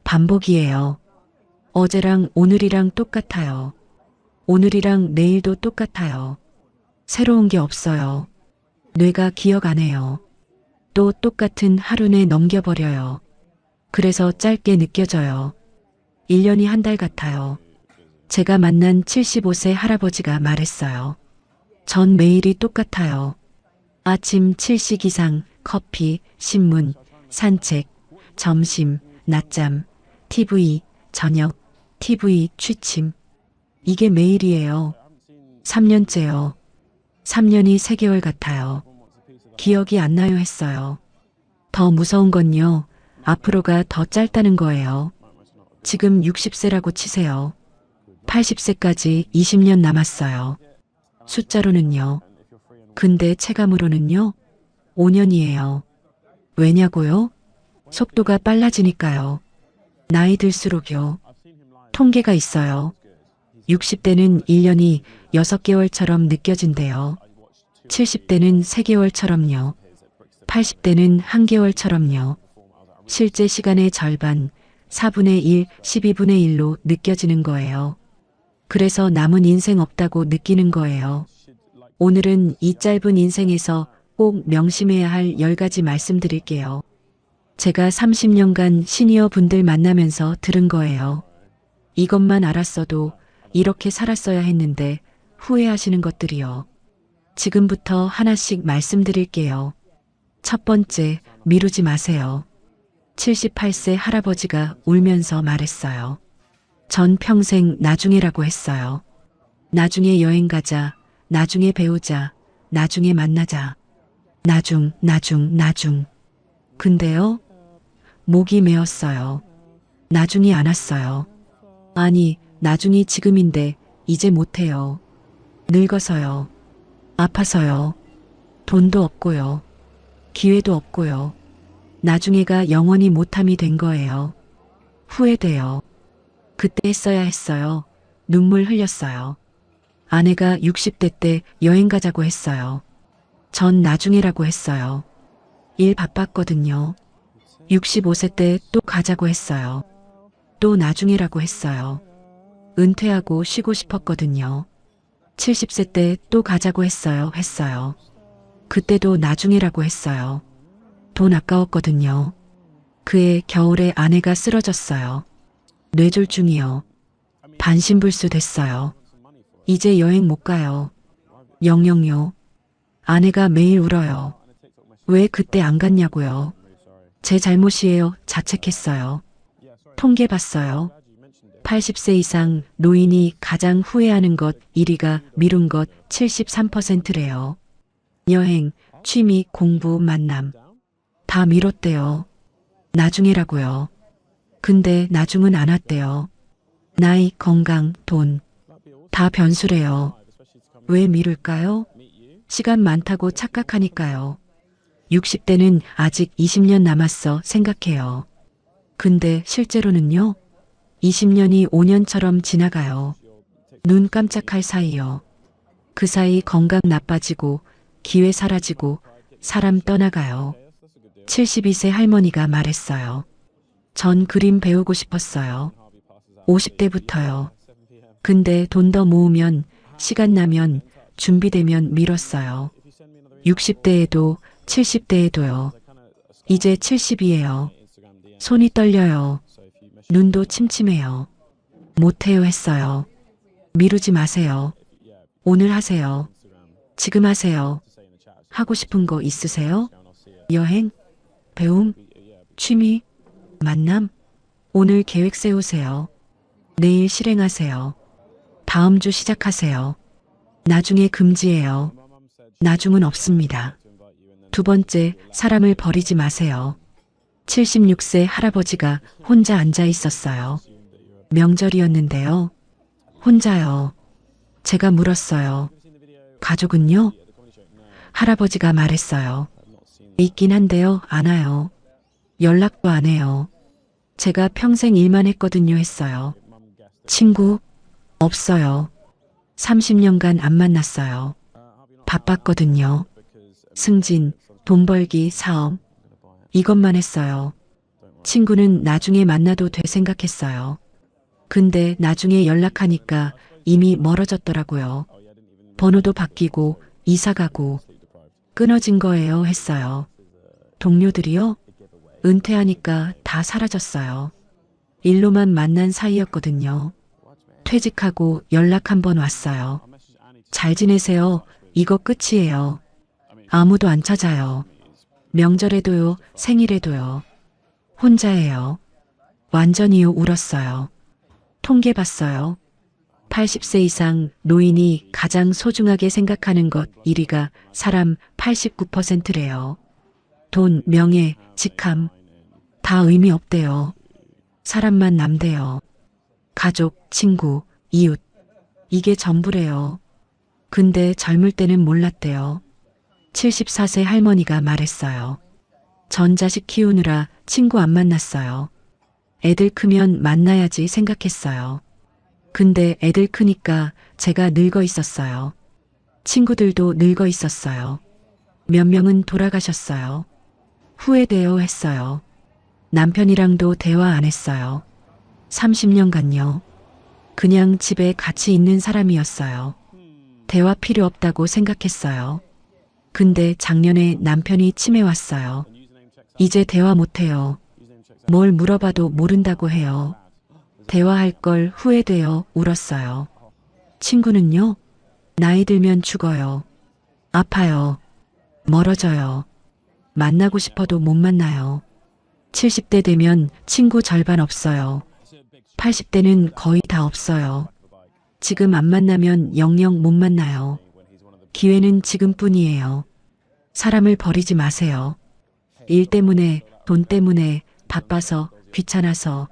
반복이에요. 어제랑 오늘이랑 똑같아요. 오늘이랑 내일도 똑같아요. 새로운 게 없어요. 뇌가 기억 안 해요. 또 똑같은 하루 내 넘겨버려요. 그래서 짧게 느껴져요. 1년이 한 달 같아요. 제가 만난 75세 할아버지가 말했어요. 전 매일이 똑같아요. 아침 7시 기상, 커피, 신문, 산책, 점심, 낮잠, TV, 저녁, TV, 취침. 이게 매일이에요. 3년째요. 3년이 3개월 같아요. 기억이 안 나요 했어요. 더 무서운 건요. 앞으로가 더 짧다는 거예요. 지금 60세라고 치세요. 80세까지 20년 남았어요. 숫자로는요. 근데 체감으로는요. 5년이에요. 왜냐고요? 속도가 빨라지니까요. 나이 들수록요. 통계가 있어요. 60대는 1년이 6개월처럼 느껴진대요. 70대는 3개월처럼요. 80대는 1개월처럼요. 실제 시간의 절반, 4분의 1, 12분의 1로 느껴지는 거예요. 그래서 남은 인생 없다고 느끼는 거예요. 오늘은 이 짧은 인생에서 꼭 명심해야 할 10가지 말씀드릴게요. 제가 30년간 시니어 분들 만나면서 들은 거예요. 이것만 알았어도 이렇게 살았어야 했는데 후회하시는 것들이요. 지금부터 하나씩 말씀드릴게요. 첫 번째, 미루지 마세요. 78세 할아버지가 울면서 말했어요. 전 평생 나중에라고 했어요. 나중에 여행 가자, 나중에 배우자, 나중에 만나자. 나중. 근데요, 목이 메었어요. 나중이 안 왔어요. 아니, 나중이 지금인데 이제 못해요. 늙어서요. 아파서요. 돈도 없고요. 기회도 없고요. 나중에가 영원히 못함이 된 거예요. 후회돼요. 그때 했어야 했어요. 눈물 흘렸어요. 아내가 60대 때 여행 가자고 했어요. 전 나중에라고 했어요. 일 바빴거든요. 65세 때 또 가자고 했어요. 또 나중에라고 했어요. 은퇴하고 쉬고 싶었거든요. 70세 때 또 가자고 했어요. 그때도 나중에라고 했어요. 돈 아까웠거든요. 그해 겨울에 아내가 쓰러졌어요. 뇌졸중이요. 반신불수 됐어요. 이제 여행 못 가요. 영영요. 아내가 매일 울어요. 왜 그때 안 갔냐고요. 제 잘못이에요. 자책했어요. 통계 봤어요. 80세 이상 노인이 가장 후회하는 것 1위가 미룬 것 73%래요. 여행, 취미, 공부, 만남. 다 미뤘대요. 나중에라고요. 근데 나중은 안 왔대요. 나이, 건강, 돈. 다 변수래요. 왜 미룰까요? 시간 많다고 착각하니까요. 60대는 아직 20년 남았어 생각해요. 근데 실제로는요. 20년이 5년처럼 지나가요. 눈 깜짝할 사이요. 그 사이 건강 나빠지고 기회 사라지고 사람 떠나가요. 72세 할머니가 말했어요. 전 그림 배우고 싶었어요. 50대부터요. 근데 돈 더 모으면, 시간 나면, 준비되면 미뤘어요. 60대에도 70대에도요. 이제 70이에요. 손이 떨려요. 눈도 침침해요. 못해요 했어요. 미루지 마세요. 오늘 하세요. 지금 하세요. 하고 싶은 거 있으세요? 여행? 배움? 취미? 만남? 오늘 계획 세우세요. 내일 실행하세요. 다음 주 시작하세요. 나중에 금지예요. 나중은 없습니다. 두 번째, 사람을 버리지 마세요. 76세 할아버지가 혼자 앉아 있었어요. 명절이었는데요. 혼자요. 제가 물었어요. 가족은요? 할아버지가 말했어요. 있긴 한데요, 안 와요. 연락도 안 해요. 제가 평생 일만 했거든요 했어요. 친구? 없어요. 30년간 안 만났어요. 바빴거든요. 승진, 돈 벌기, 사업. 이것만 했어요. 친구는 나중에 만나도 돼 생각했어요. 근데 나중에 연락하니까 이미 멀어졌더라고요. 번호도 바뀌고 이사 가고 끊어진 거예요 했어요. 동료들이요? 은퇴하니까 다 사라졌어요. 일로만 만난 사이였거든요. 퇴직하고 연락 한 번 왔어요. 잘 지내세요. 이거 끝이에요. 아무도 안 찾아요. 명절에도요, 생일에도요. 혼자예요. 완전히요 울었어요. 통계 봤어요. 80세 이상 노인이 가장 소중하게 생각하는 것 1위가 사람 89%래요. 돈, 명예, 직함 다 의미 없대요. 사람만 남대요. 가족, 친구, 이웃 이게 전부래요. 근데 젊을 때는 몰랐대요. 74세 할머니가 말했어요. 전 자식 키우느라 친구 안 만났어요. 애들 크면 만나야지 생각했어요. 근데 애들 크니까 제가 늙어 있었어요. 친구들도 늙어 있었어요. 몇 명은 돌아가셨어요. 후회돼요 했어요. 남편이랑도 대화 안 했어요. 30년간요. 그냥 집에 같이 있는 사람이었어요. 대화 필요 없다고 생각했어요. 근데 작년에 남편이 치매 왔어요. 이제 대화 못해요. 뭘 물어봐도 모른다고 해요. 대화할 걸 후회돼요. 울었어요. 친구는요? 나이 들면 죽어요. 아파요. 멀어져요. 만나고 싶어도 못 만나요. 70대 되면 친구 절반 없어요. 80대는 거의 다 없어요. 지금 안 만나면 영영 못 만나요. 기회는 지금뿐이에요. 사람을 버리지 마세요. 일 때문에, 돈 때문에, 바빠서, 귀찮아서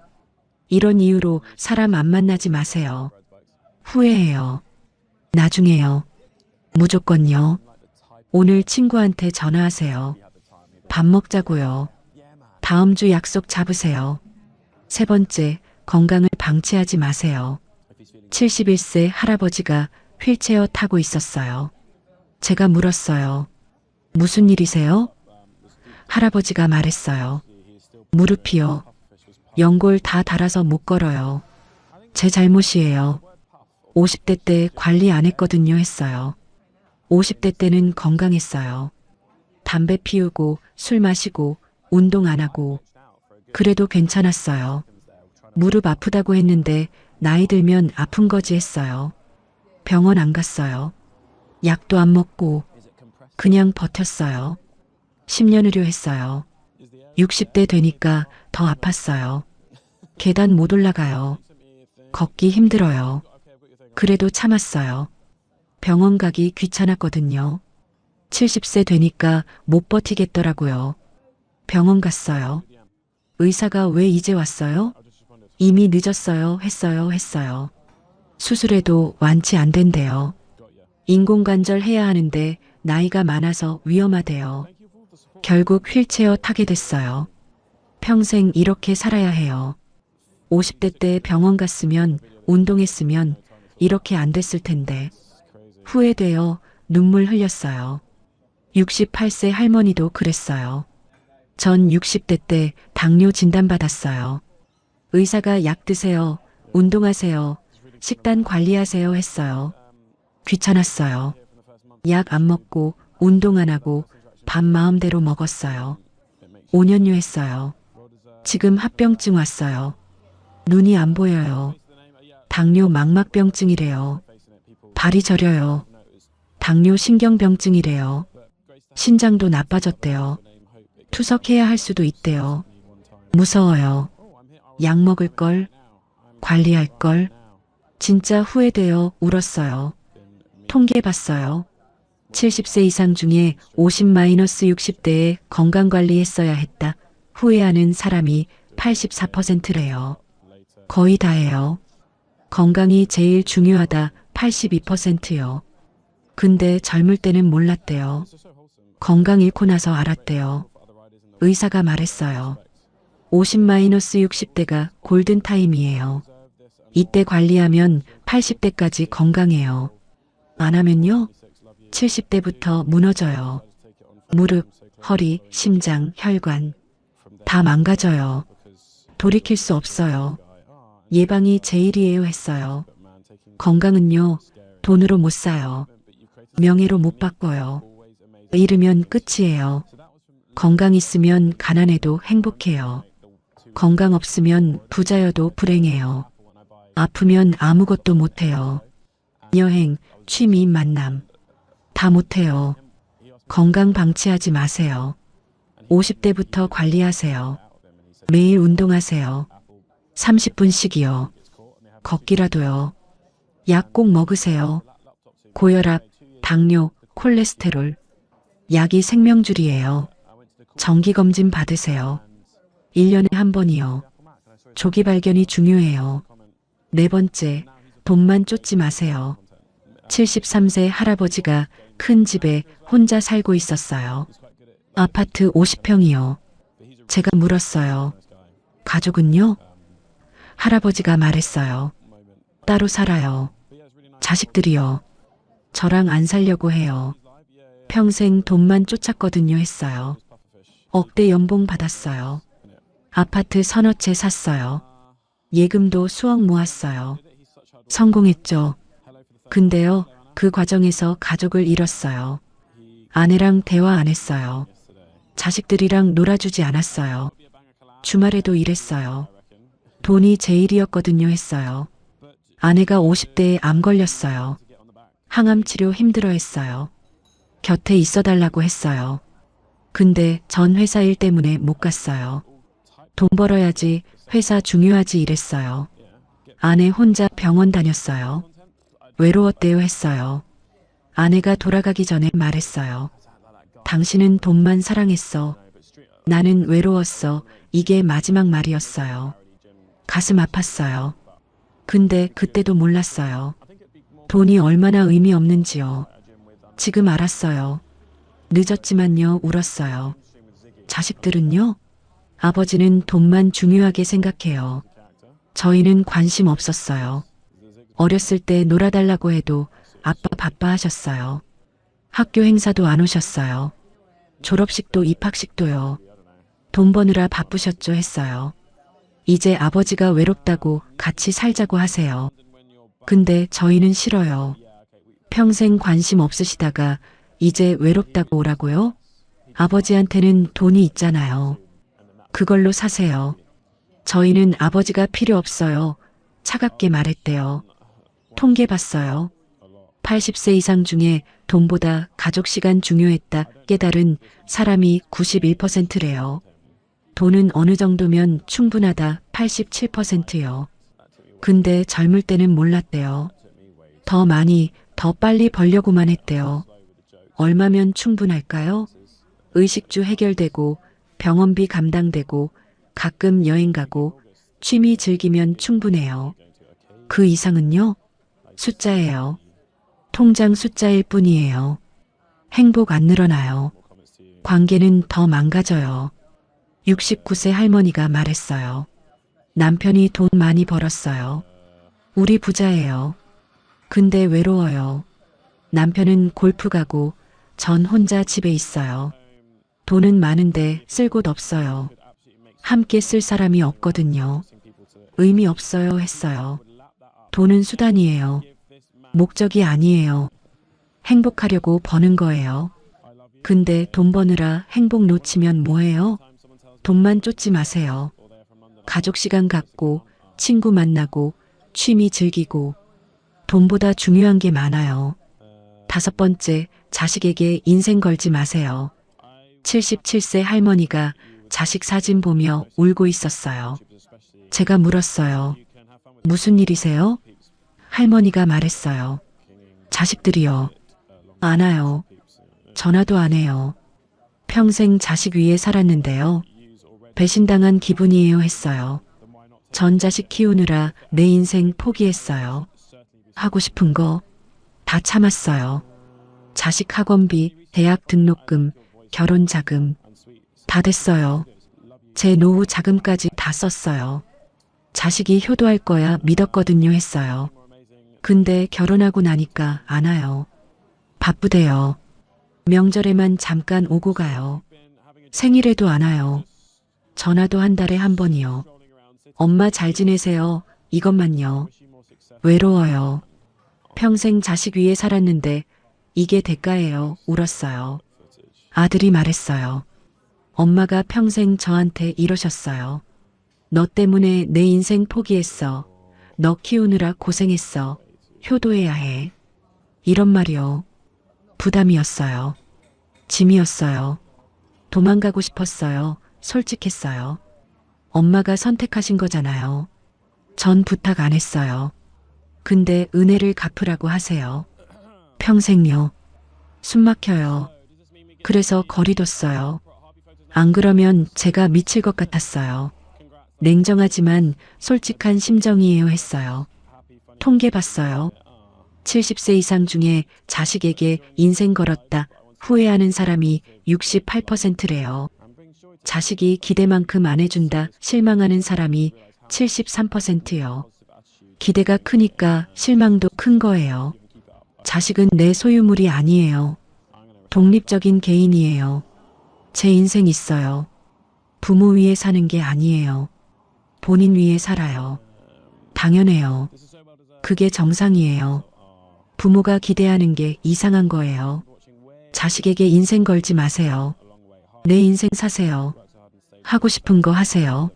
이런 이유로 사람 안 만나지 마세요. 후회해요. 나중에요. 무조건요. 오늘 친구한테 전화하세요. 밥 먹자고요. 다음 주 약속 잡으세요. 세 번째, 건강을 방치하지 마세요. 71세 할아버지가 휠체어 타고 있었어요. 제가 물었어요. 무슨 일이세요? 할아버지가 말했어요. 무릎이요. 연골 다 닳아서 못 걸어요. 제 잘못이에요. 50대 때 관리 안 했거든요 했어요. 50대 때는 건강했어요. 담배 피우고 술 마시고 운동 안 하고 그래도 괜찮았어요. 무릎 아프다고 했는데 나이 들면 아픈 거지 했어요. 병원 안 갔어요. 약도 안 먹고 그냥 버텼어요. 10년 의료했어요. 60대 되니까 더 아팠어요. 계단 못 올라가요. 걷기 힘들어요. 그래도 참았어요. 병원 가기 귀찮았거든요. 70세 되니까 못 버티겠더라고요. 병원 갔어요. 의사가 왜 이제 왔어요? 이미 늦었어요 했어요. 수술해도 완치 안 된대요. 인공관절 해야 하는데 나이가 많아서 위험하대요. 결국 휠체어 타게 됐어요. 평생 이렇게 살아야 해요. 50대 때 병원 갔으면 운동했으면 이렇게 안 됐을 텐데. 후회돼요. 눈물 흘렸어요. 68세 할머니도 그랬어요. 전 60대 때 당뇨 진단받았어요. 의사가 약 드세요. 운동하세요. 식단 관리하세요 했어요. 귀찮았어요. 약 안 먹고 운동 안 하고 밥 마음대로 먹었어요. 5년여 했어요. 지금 합병증 왔어요. 눈이 안 보여요. 당뇨 망막병증이래요. 발이 저려요. 당뇨 신경병증이래요. 신장도 나빠졌대요. 투석해야 할 수도 있대요. 무서워요. 약 먹을 걸, 관리할 걸. 진짜 후회되어 울었어요. 통계 봤어요. 70세 이상 중에 50-60대에 건강관리했어야 했다. 후회하는 사람이 84%래요. 거의 다예요. 건강이 제일 중요하다. 82%요. 근데 젊을 때는 몰랐대요. 건강 잃고 나서 알았대요. 의사가 말했어요. 50-60대가 골든타임이에요. 이때 관리하면 80대까지 건강해요. 안 하면요? 70대부터 무너져요. 무릎, 허리, 심장, 혈관 다 망가져요. 돌이킬 수 없어요. 예방이 제일이에요 했어요. 건강은요, 돈으로 못 사요. 명예로 못 바꿔요. 잃으면 끝이에요. 건강 있으면 가난해도 행복해요. 건강 없으면 부자여도 불행해요. 아프면 아무것도 못해요. 여행, 취미, 만남 다 못해요. 건강 방치하지 마세요. 50대부터 관리하세요. 매일 운동하세요. 30분씩이요. 걷기라도요. 약 꼭 먹으세요. 고혈압, 당뇨, 콜레스테롤. 약이 생명줄이에요. 정기검진 받으세요. 1년에 한 번이요. 조기 발견이 중요해요. 네 번째, 돈만 쫓지 마세요. 73세 할아버지가 큰 집에 혼자 살고 있었어요. 아파트 50평이요. 제가 물었어요. 가족은요? 할아버지가 말했어요. 따로 살아요. 자식들이요. 저랑 안 살려고 해요. 평생 돈만 쫓았거든요 했어요. 억대 연봉 받았어요. 아파트 서너 채 샀어요. 예금도 수억 모았어요. 성공했죠. 근데요, 그 과정에서 가족을 잃었어요. 아내랑 대화 안 했어요. 자식들이랑 놀아주지 않았어요. 주말에도 일했어요. 돈이 제일이었거든요 했어요. 아내가 50대에 암 걸렸어요. 항암 치료 힘들어했어요. 곁에 있어달라고 했어요. 근데 전 회사 일 때문에 못 갔어요. 돈 벌어야지, 회사 중요하지 이랬어요. 아내 혼자 병원 다녔어요. 외로웠대요 했어요. 아내가 돌아가기 전에 말했어요. 당신은 돈만 사랑했어. 나는 외로웠어. 이게 마지막 말이었어요. 가슴 아팠어요. 근데 그때도 몰랐어요. 돈이 얼마나 의미 없는지요. 지금 알았어요. 늦었지만요, 울었어요. 자식들은요? 아버지는 돈만 중요하게 생각해요. 저희는 관심 없었어요. 어렸을 때 놀아달라고 해도 아빠 바빠하셨어요. 학교 행사도 안 오셨어요. 졸업식도 입학식도요. 돈 버느라 바쁘셨죠 했어요. 이제 아버지가 외롭다고 같이 살자고 하세요. 근데 저희는 싫어요. 평생 관심 없으시다가 이제 외롭다고 오라고요? 아버지한테는 돈이 있잖아요. 그걸로 사세요. 저희는 아버지가 필요 없어요. 차갑게 말했대요. 통계 봤어요. 80세 이상 중에 돈보다 가족 시간 중요했다 깨달은 사람이 91%래요. 돈은 어느 정도면 충분하다 87%요. 근데 젊을 때는 몰랐대요. 더 많이, 더 빨리 벌려고만 했대요. 얼마면 충분할까요? 의식주 해결되고 병원비 감당되고 가끔 여행 가고 취미 즐기면 충분해요. 그 이상은요? 숫자예요. 통장 숫자일 뿐이에요. 행복 안 늘어나요. 관계는 더 망가져요. 69세 할머니가 말했어요. 남편이 돈 많이 벌었어요. 우리 부자예요. 근데 외로워요. 남편은 골프 가고 전 혼자 집에 있어요. 돈은 많은데 쓸 곳 없어요. 함께 쓸 사람이 없거든요. 의미 없어요 했어요. 돈은 수단이에요. 목적이 아니에요. 행복하려고 버는 거예요. 근데 돈 버느라 행복 놓치면 뭐해요? 돈만 쫓지 마세요. 가족 시간 갖고 친구 만나고 취미 즐기고 돈보다 중요한 게 많아요. 5번째, 자식에게 인생 걸지 마세요. 77세 할머니가 자식 사진 보며 울고 있었어요. 제가 물었어요. 무슨 일이세요? 할머니가 말했어요. 자식들이요. 안 와요. 전화도 안 해요. 평생 자식 위에 살았는데요. 배신당한 기분이에요 했어요. 전 자식 키우느라 내 인생 포기했어요. 하고 싶은 거 다 참았어요. 자식 학원비, 대학 등록금, 결혼 자금 다 됐어요. 제 노후 자금까지 다 썼어요. 자식이 효도할 거야 믿었거든요 했어요. 근데 결혼하고 나니까 안 와요. 바쁘대요. 명절에만 잠깐 오고 가요. 생일에도 안 와요. 전화도 한 달에 한 번이요. 엄마 잘 지내세요. 이것만요. 외로워요. 평생 자식 위에 살았는데 이게 대가예요. 울었어요. 아들이 말했어요. 엄마가 평생 저한테 이러셨어요. 너 때문에 내 인생 포기했어. 너 키우느라 고생했어. 효도해야 해. 이런 말이요. 부담이었어요. 짐이었어요. 도망가고 싶었어요. 솔직했어요. 엄마가 선택하신 거잖아요. 전 부탁 안 했어요. 근데 은혜를 갚으라고 하세요. 평생요. 숨 막혀요. 그래서 거리뒀어요. 안 그러면 제가 미칠 것 같았어요. 냉정하지만 솔직한 심정이에요 했어요. 통계 봤어요. 70세 이상 중에 자식에게 인생 걸었다 후회하는 사람이 68%래요. 자식이 기대만큼 안 해준다 실망하는 사람이 73%요. 기대가 크니까 실망도 큰 거예요. 자식은 내 소유물이 아니에요. 독립적인 개인이에요. 제 인생 있어요. 부모 위에 사는 게 아니에요. 본인 위에 살아요. 당연해요. 그게 정상이에요. 부모가 기대하는 게 이상한 거예요. 자식에게 인생 걸지 마세요. 내 인생 사세요. 하고 싶은 거 하세요.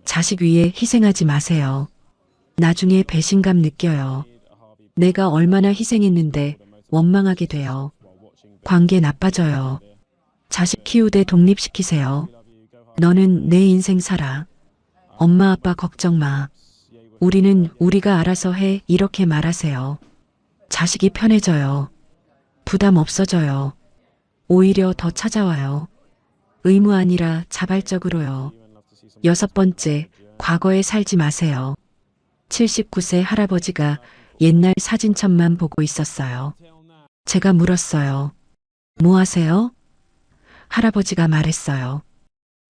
자식 위에 희생하지 마세요. 나중에 배신감 느껴요. 내가 얼마나 희생했는데 원망하게 돼요. 관계 나빠져요. 자식 키우되 독립시키세요. 너는 내 인생 살아. 엄마 아빠 걱정 마. 우리는 우리가 알아서 해 이렇게 말하세요. 자식이 편해져요. 부담 없어져요. 오히려 더 찾아와요. 의무 아니라 자발적으로요. 6번째, 과거에 살지 마세요. 79세 할아버지가 옛날 사진첩만 보고 있었어요. 제가 물었어요. 뭐 하세요? 할아버지가 말했어요.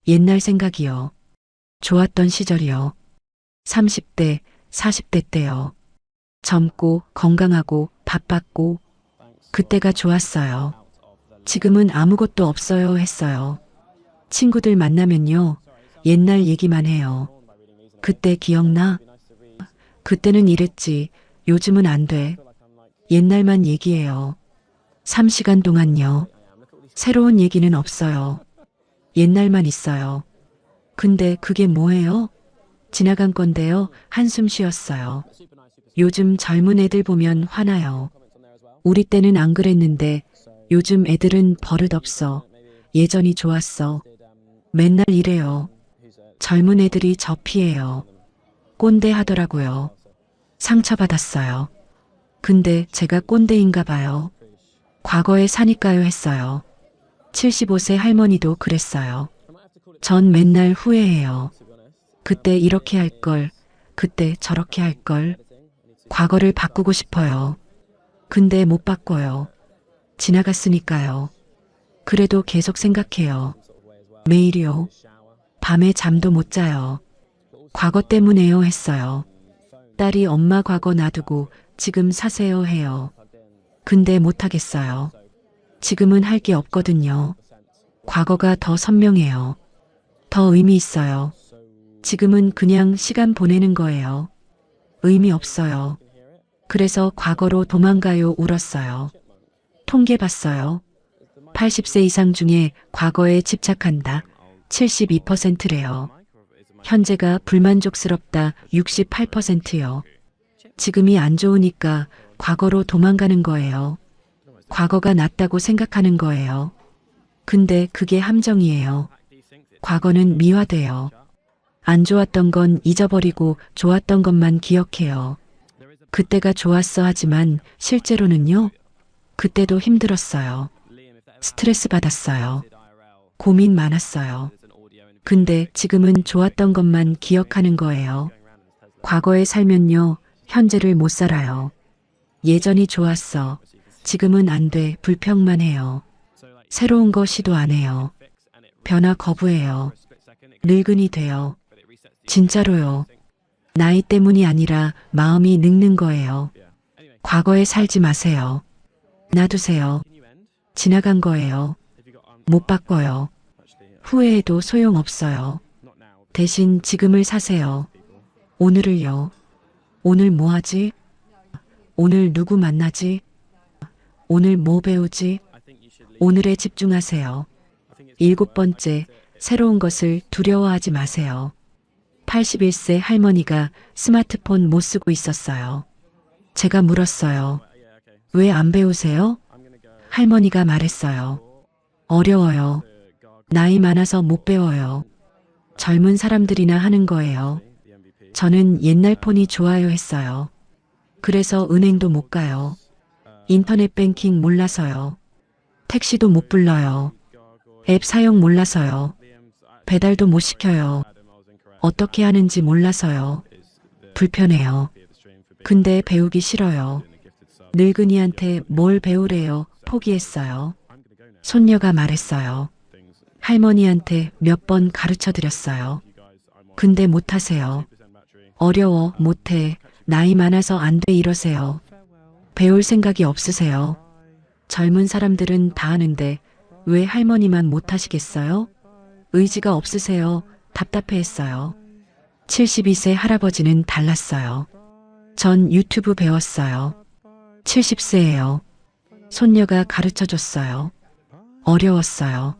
옛날 생각이요. 좋았던 시절이요. 30대, 40대 때요. 젊고 건강하고 바빴고 그때가 좋았어요. 지금은 아무것도 없어요 했어요. 친구들 만나면요. 옛날 얘기만 해요. 그때 기억나? 그때는 이랬지. 요즘은 안 돼. 옛날만 얘기해요. 3시간 동안요. 새로운 얘기는 없어요. 옛날만 있어요. 근데 그게 뭐예요? 지나간 건데요. 한숨 쉬었어요. 요즘 젊은 애들 보면 화나요. 우리 때는 안 그랬는데 요즘 애들은 버릇없어. 예전이 좋았어. 맨날 이래요. 젊은 애들이 저 피해요. 꼰대 하더라고요. 상처받았어요. 근데 제가 꼰대인가 봐요. 과거에 사니까요 했어요. 75세 할머니도 그랬어요. 전 맨날 후회해요. 그때 이렇게 할 걸, 그때 저렇게 할 걸. 과거를 바꾸고 싶어요. 근데 못 바꿔요. 지나갔으니까요. 그래도 계속 생각해요. 매일이요. 밤에 잠도 못 자요. 과거 때문에요 했어요. 딸이 엄마 과거 놔두고 지금 사세요 해요. 근데 못하겠어요. 지금은 할 게 없거든요. 과거가 더 선명해요. 더 의미 있어요. 지금은 그냥 시간 보내는 거예요. 의미 없어요. 그래서 과거로 도망가요 울었어요. 통계 봤어요. 80세 이상 중에 과거에 집착한다. 72%래요. 현재가 불만족스럽다. 68%요. 지금이 안 좋으니까 과거로 도망가는 거예요. 과거가 낫다고 생각하는 거예요. 근데 그게 함정이에요. 과거는 미화돼요. 안 좋았던 건 잊어버리고 좋았던 것만 기억해요. 그때가 좋았어 하지만 실제로는요. 그때도 힘들었어요. 스트레스 받았어요. 고민 많았어요. 근데 지금은 좋았던 것만 기억하는 거예요. 과거에 살면요. 현재를 못 살아요. 예전이 좋았어. 지금은 안 돼. 불평만 해요. 새로운 거 시도 안 해요. 변화 거부해요. 늙은이 돼요. 진짜로요. 나이 때문이 아니라 마음이 늙는 거예요. 과거에 살지 마세요. 놔두세요. 지나간 거예요. 못 바꿔요. 후회해도 소용없어요. 대신 지금을 사세요. 오늘을요. 오늘 뭐 하지? 오늘 누구 만나지? 오늘 뭐 배우지? 오늘에 집중하세요. 7번째, 새로운 것을 두려워하지 마세요. 81세 할머니가 스마트폰 못 쓰고 있었어요. 제가 물었어요. 왜 안 배우세요? 할머니가 말했어요. 어려워요. 나이 많아서 못 배워요. 젊은 사람들이나 하는 거예요. 저는 옛날 폰이 좋아요 했어요. 그래서 은행도 못 가요. 인터넷 뱅킹 몰라서요. 택시도 못 불러요. 앱 사용 몰라서요. 배달도 못 시켜요. 어떻게 하는지 몰라서요. 불편해요. 근데 배우기 싫어요. 늙은이한테 뭘 배우래요. 포기했어요. 손녀가 말했어요. 할머니한테 몇 번 가르쳐 드렸어요. 근데 못하세요. 어려워, 못해, 나이 많아서 안 돼 이러세요. 배울 생각이 없으세요. 젊은 사람들은 다 하는데 왜 할머니만 못하시겠어요? 의지가 없으세요. 답답해했어요. 72세 할아버지는 달랐어요. 전 유튜브 배웠어요. 70세예요. 손녀가 가르쳐 줬어요. 어려웠어요.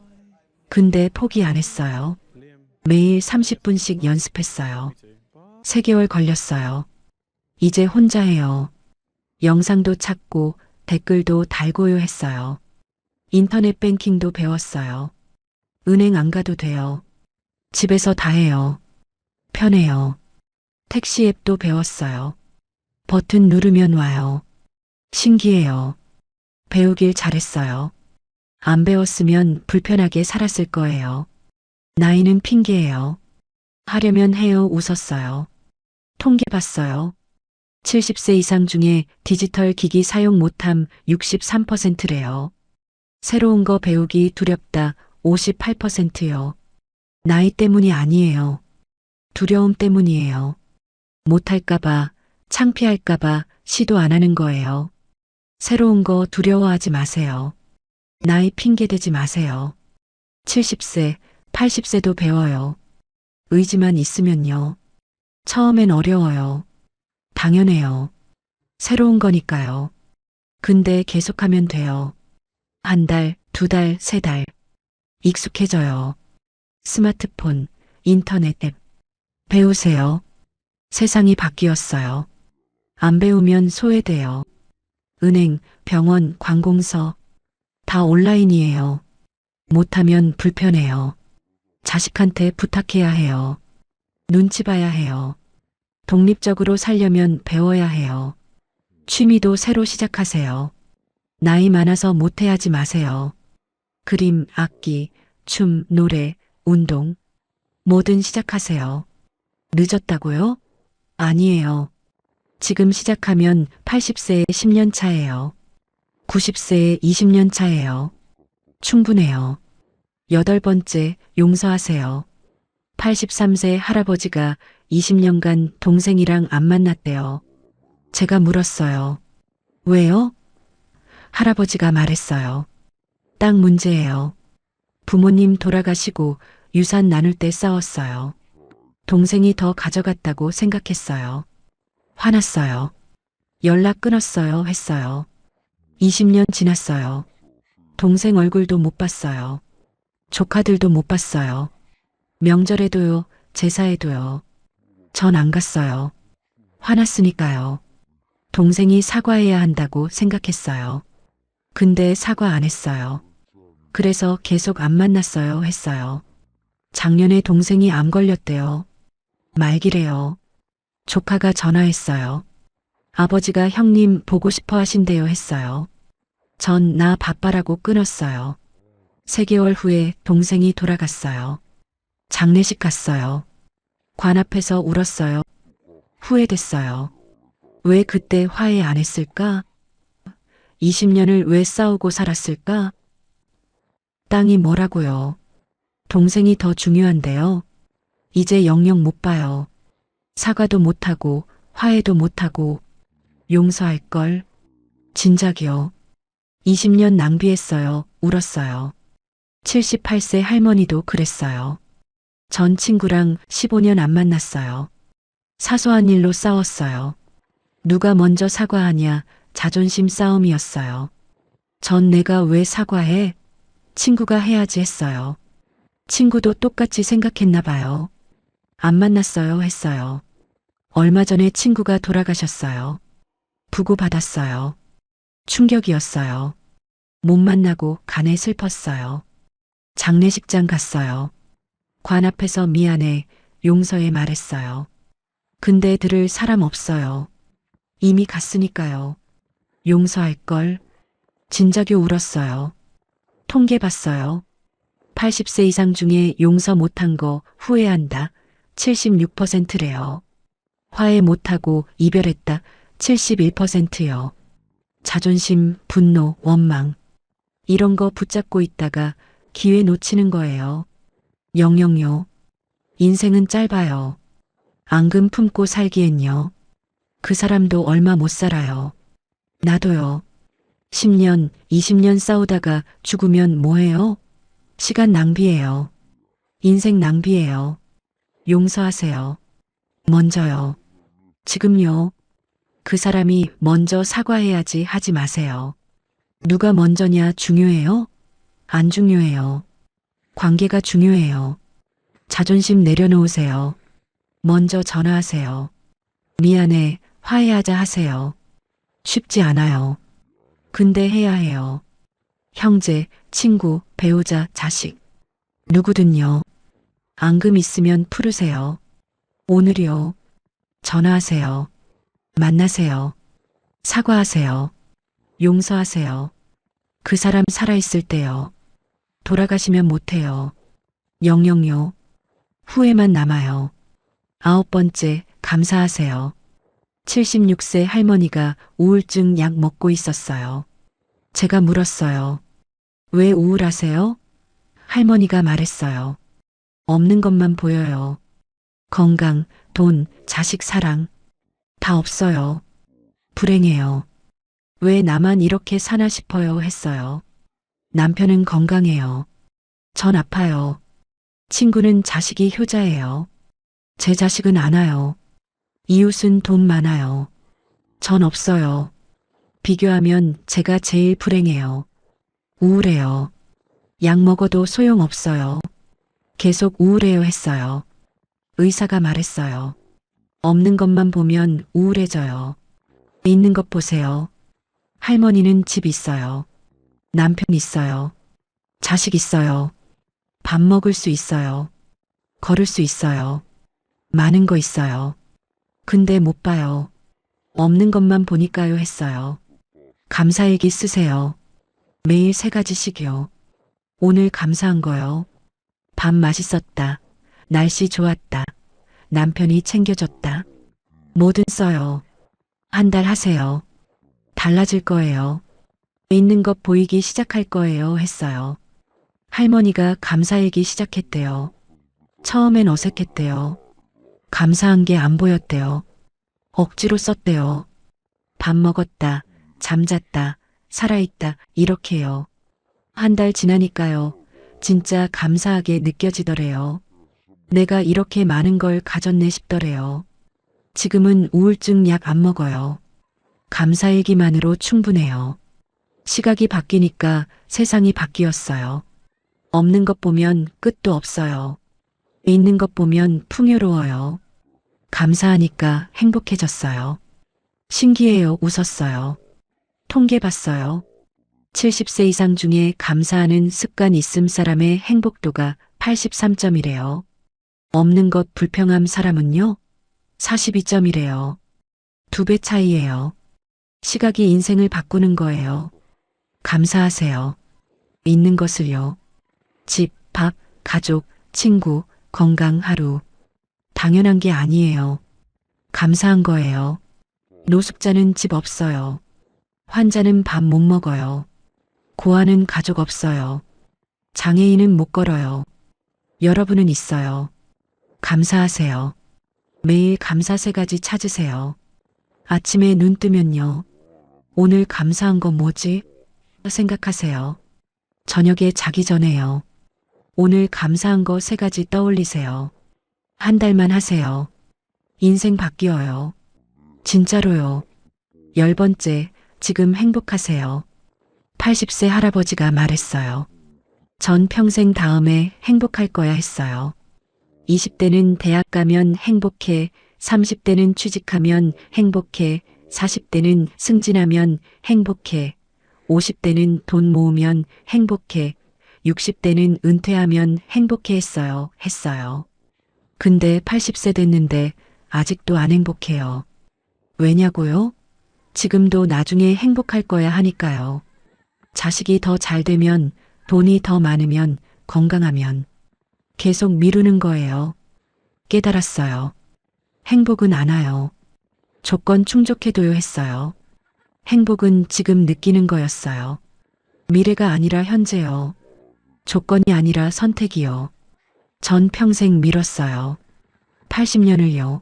근데 포기 안 했어요. 매일 30분씩 연습했어요. 3개월 걸렸어요. 이제 혼자 해요. 영상도 찾고 댓글도 달고요 했어요. 인터넷 뱅킹도 배웠어요. 은행 안 가도 돼요. 집에서 다 해요. 편해요. 택시 앱도 배웠어요. 버튼 누르면 와요. 신기해요. 배우길 잘했어요. 안 배웠으면 불편하게 살았을 거예요. 나이는 핑계예요. 하려면 해요. 웃었어요. 통계 봤어요. 70세 이상 중에 디지털 기기 사용 못함 63%래요. 새로운 거 배우기 두렵다 58%요. 나이 때문이 아니에요. 두려움 때문이에요. 못할까봐, 창피할까봐 시도 안 하는 거예요. 새로운 거 두려워하지 마세요. 나이 핑계대지 마세요. 70세, 80세도 배워요. 의지만 있으면요. 처음엔 어려워요. 당연해요. 새로운 거니까요. 근데 계속하면 돼요. 1달, 2달, 3달. 익숙해져요. 스마트폰, 인터넷 앱. 배우세요. 세상이 바뀌었어요. 안 배우면 소외돼요. 은행, 병원, 관공서. 다 온라인이에요. 못하면 불편해요. 자식한테 부탁해야 해요. 눈치 봐야 해요. 독립적으로 살려면 배워야 해요. 취미도 새로 시작하세요. 나이 많아서 못해하지 마세요. 그림, 악기, 춤, 노래, 운동. 뭐든 시작하세요. 늦었다고요? 아니에요. 지금 시작하면 80세에 10년 차예요. 90세에 20년 차예요. 충분해요. 8번째, 용서하세요. 83세 할아버지가 20년간 동생이랑 안 만났대요. 제가 물었어요. 왜요? 할아버지가 말했어요. 땅 문제예요. 부모님 돌아가시고 유산 나눌 때 싸웠어요. 동생이 더 가져갔다고 생각했어요. 화났어요. 연락 끊었어요 했어요. 20년 지났어요. 동생 얼굴도 못 봤어요. 조카들도 못 봤어요. 명절에도요, 제사에도요. 전 안 갔어요. 화났으니까요. 동생이 사과해야 한다고 생각했어요. 근데 사과 안 했어요. 그래서 계속 안 만났어요 했어요. 작년에 동생이 암 걸렸대요. 말기래요. 조카가 전화했어요. 아버지가 형님 보고 싶어 하신대요 했어요. 전 나 바빠라고 끊었어요. 3개월 후에 동생이 돌아갔어요. 장례식 갔어요. 관 앞에서 울었어요. 후회됐어요. 왜 그때 화해 안 했을까? 20년을 왜 싸우고 살았을까? 땅이 뭐라고요? 동생이 더 중요한데요. 이제 영영 못 봐요. 사과도 못하고 화해도 못하고 용서할 걸. 진작이요. 20년 낭비했어요. 울었어요. 78세 할머니도 그랬어요. 전 친구랑 15년 안 만났어요. 사소한 일로 싸웠어요. 누가 먼저 사과하냐 자존심 싸움이었어요. 전 내가 왜 사과해? 친구가 해야지 했어요. 친구도 똑같이 생각했나 봐요. 안 만났어요 했어요. 얼마 전에 친구가 돌아가셨어요. 부고받았어요. 충격이었어요. 못 만나고 간에 슬펐어요. 장례식장 갔어요. 관 앞에서 미안해, 용서해 말했어요. 근데 들을 사람 없어요. 이미 갔으니까요. 용서할 걸. 진작에 울었어요. 통계 봤어요. 80세 이상 중에 용서 못한 거 후회한다. 76%래요. 화해 못하고 이별했다. 71%요. 자존심, 분노, 원망. 이런 거 붙잡고 있다가 기회 놓치는 거예요. 영영요. 인생은 짧아요. 앙금 품고 살기엔요. 그 사람도 얼마 못 살아요. 나도요. 10년, 20년 싸우다가 죽으면 뭐해요? 시간 낭비예요. 인생 낭비예요. 용서하세요. 먼저요. 지금요. 그 사람이 먼저 사과해야지 하지 마세요. 누가 먼저냐 중요해요? 안 중요해요. 관계가 중요해요. 자존심 내려놓으세요. 먼저 전화하세요. 미안해, 화해하자 하세요. 쉽지 않아요. 근데 해야 해요. 형제, 친구, 배우자, 자식. 누구든요. 앙금 있으면 풀으세요. 오늘이요. 전화하세요. 만나세요. 사과하세요. 용서하세요. 그 사람 살아있을 때요. 돌아가시면 못해요. 영영요. 후회만 남아요. 9번째, 감사하세요. 76세 할머니가 우울증 약 먹고 있었어요. 제가 물었어요. 왜 우울하세요? 할머니가 말했어요. 없는 것만 보여요. 건강, 돈, 자식 사랑. 다 없어요. 불행해요. 왜 나만 이렇게 사나 싶어요 했어요. 남편은 건강해요. 전 아파요. 친구는 자식이 효자예요. 제 자식은 안 와요. 이웃은 돈 많아요. 전 없어요. 비교하면 제가 제일 불행해요. 우울해요. 약 먹어도 소용없어요. 계속 우울해요 했어요. 의사가 말했어요. 없는 것만 보면 우울해져요. 있는 것 보세요. 할머니는 집 있어요. 남편 있어요. 자식 있어요. 밥 먹을 수 있어요. 걸을 수 있어요. 많은 거 있어요. 근데 못 봐요. 없는 것만 보니까요 했어요. 감사일기 쓰세요. 매일 3가지씩요. 오늘 감사한 거요. 밥 맛있었다. 날씨 좋았다. 남편이 챙겨줬다. 뭐든 써요. 한 달 하세요. 달라질 거예요. 있는 것 보이기 시작할 거예요 했어요. 할머니가 감사일기 시작했대요. 처음엔 어색했대요. 감사한 게 안 보였대요. 억지로 썼대요. 밥 먹었다, 잠잤다, 살아있다, 이렇게요. 한 달 지나니까요. 진짜 감사하게 느껴지더래요. 내가 이렇게 많은 걸 가졌네 싶더래요. 지금은 우울증 약 안 먹어요. 감사일기만으로 충분해요. 시각이 바뀌니까 세상이 바뀌었어요. 없는 것 보면 끝도 없어요. 있는 것 보면 풍요로워요. 감사하니까 행복해졌어요. 신기해요. 웃었어요. 통계 봤어요. 70세 이상 중에 감사하는 습관 있음 사람의 행복도가 83점이래요. 없는 것 불평함 사람은요? 42점이래요. 2배 차이예요. 시각이 인생을 바꾸는 거예요. 감사하세요. 있는 것을요. 집, 밥, 가족, 친구, 건강 하루. 당연한 게 아니에요. 감사한 거예요. 노숙자는 집 없어요. 환자는 밥 못 먹어요. 고아는 가족 없어요. 장애인은 못 걸어요. 여러분은 있어요. 감사하세요. 매일 감사 3가지 찾으세요. 아침에 눈 뜨면요. 오늘 감사한 거 뭐지? 생각하세요. 저녁에 자기 전에요. 오늘 감사한 거 3가지 떠올리세요. 한 달만 하세요. 인생 바뀌어요. 진짜로요. 10번째, 지금 행복하세요. 80세 할아버지가 말했어요. 전 평생 다음에 행복할 거야 했어요. 20대는 대학 가면 행복해, 30대는 취직하면 행복해, 40대는 승진하면 행복해, 50대는 돈 모으면 행복해, 60대는 은퇴하면 행복해 했어요. 근데 80세 됐는데 아직도 안 행복해요. 왜냐고요? 지금도 나중에 행복할 거야 하니까요. 자식이 더 잘 되면, 돈이 더 많으면, 건강하면 계속 미루는 거예요. 깨달았어요. 행복은 안 와요. 조건 충족해둬요 했어요. 행복은 지금 느끼는 거였어요. 미래가 아니라 현재요. 조건이 아니라 선택이요. 전 평생 미뤘어요. 80년을요.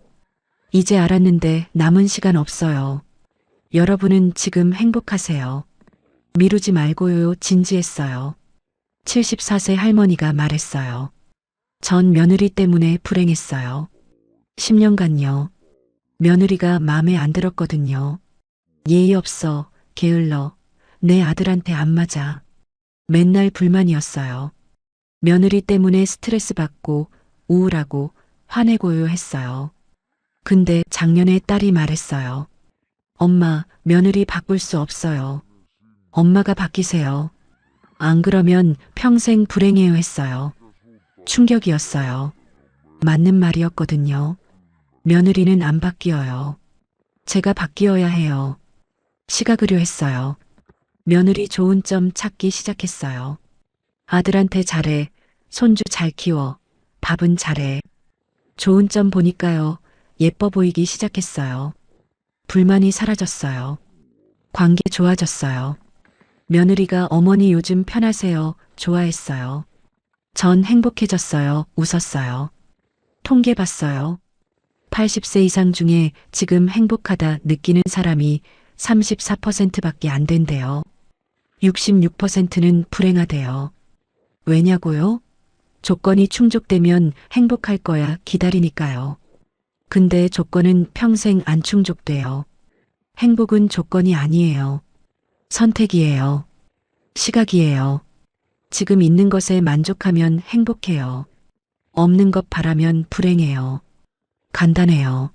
이제 알았는데 남은 시간 없어요. 여러분은 지금 행복하세요. 미루지 말고요. 진지했어요. 74세 할머니가 말했어요. 전 며느리 때문에 불행했어요. 10년간요. 며느리가 마음에 안 들었거든요. 예의 없어, 게을러, 내 아들한테 안 맞아. 맨날 불만이었어요. 며느리 때문에 스트레스 받고 우울하고 화내고요 했어요. 근데 작년에 딸이 말했어요. 엄마, 며느리 바꿀 수 없어요. 엄마가 바뀌세요. 안 그러면 평생 불행해요 했어요. 충격이었어요. 맞는 말이었거든요. 며느리는 안 바뀌어요. 제가 바뀌어야 해요. 시각으로 했어요. 며느리 좋은 점 찾기 시작했어요. 아들한테 잘해, 손주 잘 키워, 밥은 잘해. 좋은 점 보니까요, 예뻐 보이기 시작했어요. 불만이 사라졌어요. 관계 좋아졌어요. 며느리가 어머니 요즘 편하세요, 좋아했어요. 전 행복해졌어요, 웃었어요. 통계 봤어요. 80세 이상 중에 지금 행복하다 느끼는 사람이 34%밖에 안 된대요. 66%는 불행하대요. 왜냐고요? 조건이 충족되면 행복할 거야 기다리니까요. 근데 조건은 평생 안 충족돼요. 행복은 조건이 아니에요. 선택이에요. 시각이에요. 지금 있는 것에 만족하면 행복해요. 없는 것 바라면 불행해요. 간단해요.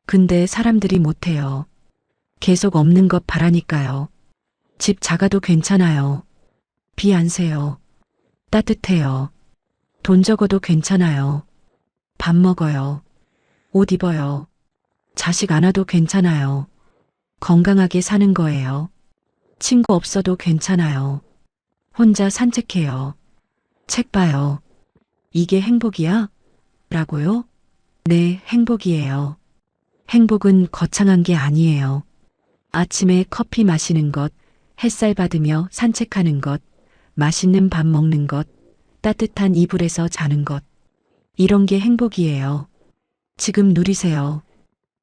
근데 사람들이 못해요. 계속 없는 것 바라니까요. 집 작아도 괜찮아요. 비 안 새요. 따뜻해요. 돈 적어도 괜찮아요. 밥 먹어요. 옷 입어요. 자식 안 와도 괜찮아요. 건강하게 사는 거예요. 친구 없어도 괜찮아요. 혼자 산책해요. 책 봐요. 이게 행복이야? 라고요? 네, 행복이에요. 행복은 거창한 게 아니에요. 아침에 커피 마시는 것, 햇살 받으며 산책하는 것, 맛있는 밥 먹는 것, 따뜻한 이불에서 자는 것. 이런 게 행복이에요. 지금 누리세요.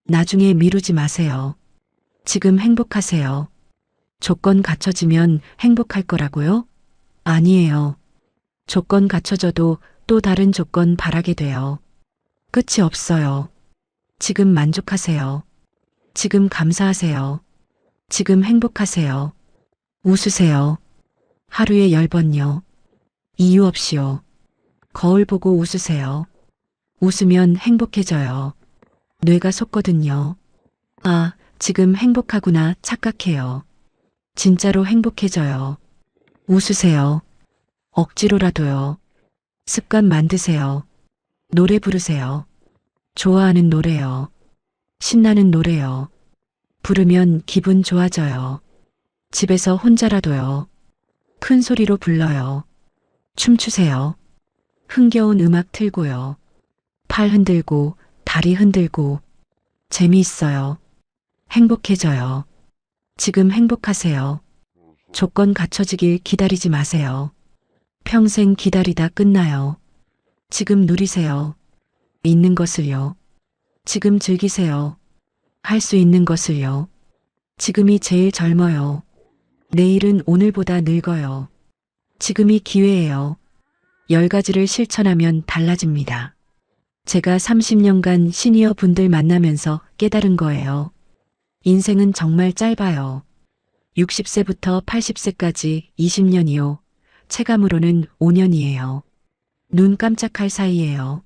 나중에 미루지 마세요. 지금 행복하세요. 조건 갖춰지면 행복할 거라고요? 아니에요. 조건 갖춰져도 또 다른 조건 바라게 돼요. 끝이 없어요. 지금 만족하세요. 지금 감사하세요. 지금 행복하세요. 웃으세요. 하루에 10번요. 이유 없이요. 거울 보고 웃으세요. 웃으면 행복해져요. 뇌가 속거든요. 아, 지금 행복하구나 착각해요. 진짜로 행복해져요. 웃으세요. 억지로라도요. 습관 만드세요. 노래 부르세요. 좋아하는 노래요. 신나는 노래요. 부르면 기분 좋아져요. 집에서 혼자라도요. 큰 소리로 불러요. 춤추세요. 흥겨운 음악 틀고요. 팔 흔들고 다리 흔들고 재미있어요. 행복해져요. 지금 행복하세요. 조건 갖춰지길 기다리지 마세요. 평생 기다리다 끝나요. 지금 누리세요. 있는 것을요. 지금 즐기세요. 할 수 있는 것을요. 지금이 제일 젊어요. 내일은 오늘보다 늙어요. 지금이 기회예요. 10가지를 실천하면 달라집니다. 제가 30년간 시니어 분들 만나면서 깨달은 거예요. 인생은 정말 짧아요. 60세부터 80세까지 20년이요. 체감으로는 5년이에요. 눈 깜짝할 사이예요.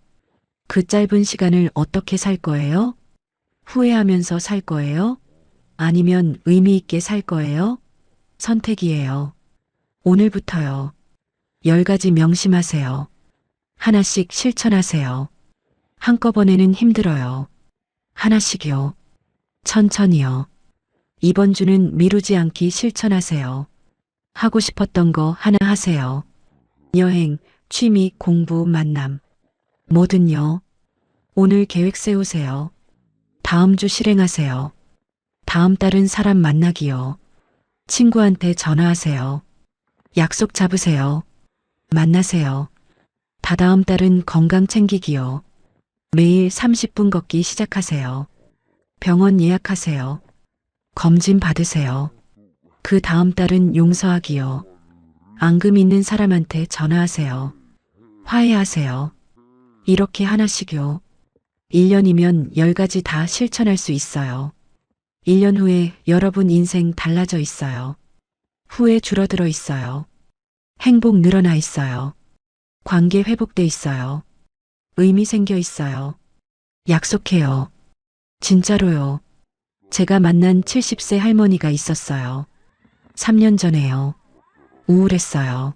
그 짧은 시간을 어떻게 살 거예요? 후회하면서 살 거예요? 아니면 의미 있게 살 거예요? 선택이에요. 오늘부터요. 10가지 명심하세요. 하나씩 실천하세요. 한꺼번에는 힘들어요. 하나씩요. 천천히요. 이번 주는 미루지 않기 실천하세요. 하고 싶었던 거 하나 하세요. 여행, 취미, 공부, 만남. 뭐든요. 오늘 계획 세우세요. 다음 주 실행하세요. 다음 달은 사람 만나기요. 친구한테 전화하세요. 약속 잡으세요. 만나세요. 다다음 달은 건강 챙기기요. 매일 30분 걷기 시작하세요. 병원 예약하세요. 검진 받으세요. 그 다음 달은 용서하기요. 앙금 있는 사람한테 전화하세요. 화해하세요. 이렇게 하나씩요. 1년이면 10가지 다 실천할 수 있어요. 1년 후에 여러분 인생 달라져 있어요. 후회 줄어들어 있어요. 행복 늘어나 있어요. 관계 회복돼 있어요. 의미 생겨 있어요. 약속해요. 진짜로요. 제가 만난 70세 할머니가 있었어요. 3년 전에요. 우울했어요.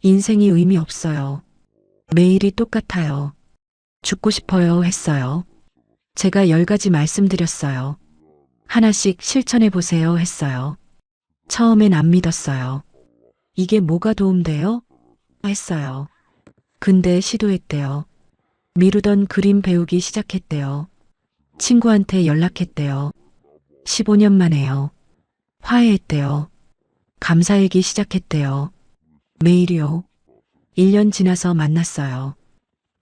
인생이 의미 없어요. 매일이 똑같아요. 죽고 싶어요 했어요. 제가 10가지 말씀드렸어요. 하나씩 실천해 보세요 했어요. 처음엔 안 믿었어요. 이게 뭐가 도움돼요? 했어요. 근데 시도했대요. 미루던 그림 배우기 시작했대요. 친구한테 연락했대요. 15년 만에요. 화해했대요. 감사일기 시작했대요. 매일이요. 1년 지나서 만났어요.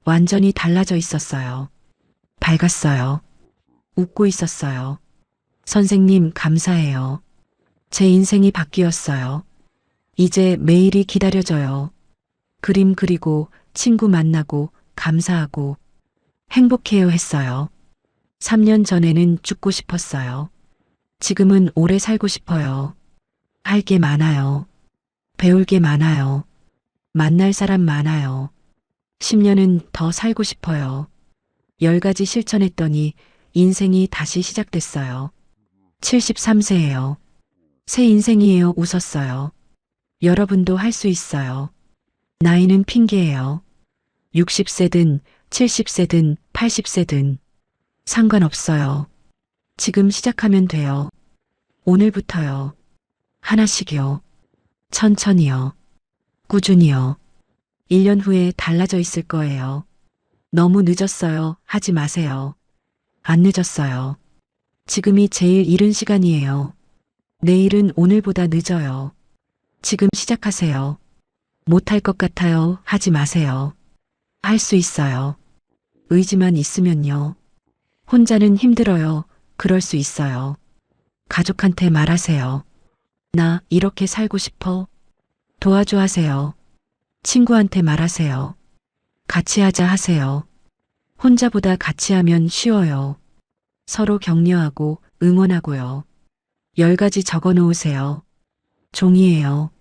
완전히 달라져 있었어요. 밝았어요. 웃고 있었어요. 선생님 감사해요. 제 인생이 바뀌었어요. 이제 매일이 기다려져요. 그림 그리고 친구 만나고 감사하고 행복해요 했어요. 3년 전에는 죽고 싶었어요. 지금은 오래 살고 싶어요. 할 게 많아요. 배울 게 많아요. 만날 사람 많아요. 10년은 더 살고 싶어요. 10가지 실천했더니 인생이 다시 시작됐어요. 73세예요. 새 인생이에요. 웃었어요. 여러분도 할 수 있어요. 나이는 핑계예요. 60세든 70세든 80세든 상관없어요. 지금 시작하면 돼요. 오늘부터요. 하나씩요. 천천히요. 꾸준히요. 1년 후에 달라져 있을 거예요. 너무 늦었어요. 하지 마세요. 안 늦었어요. 지금이 제일 이른 시간이에요. 내일은 오늘보다 늦어요. 지금 시작하세요. 못할 것 같아요. 하지 마세요. 할 수 있어요. 의지만 있으면요. 혼자는 힘들어요. 그럴 수 있어요. 가족한테 말하세요. 나 이렇게 살고 싶어. 도와줘 하세요. 친구한테 말하세요. 같이 하자 하세요. 혼자보다 같이 하면 쉬워요. 서로 격려하고 응원하고요. 10가지 적어 놓으세요. 종이에요.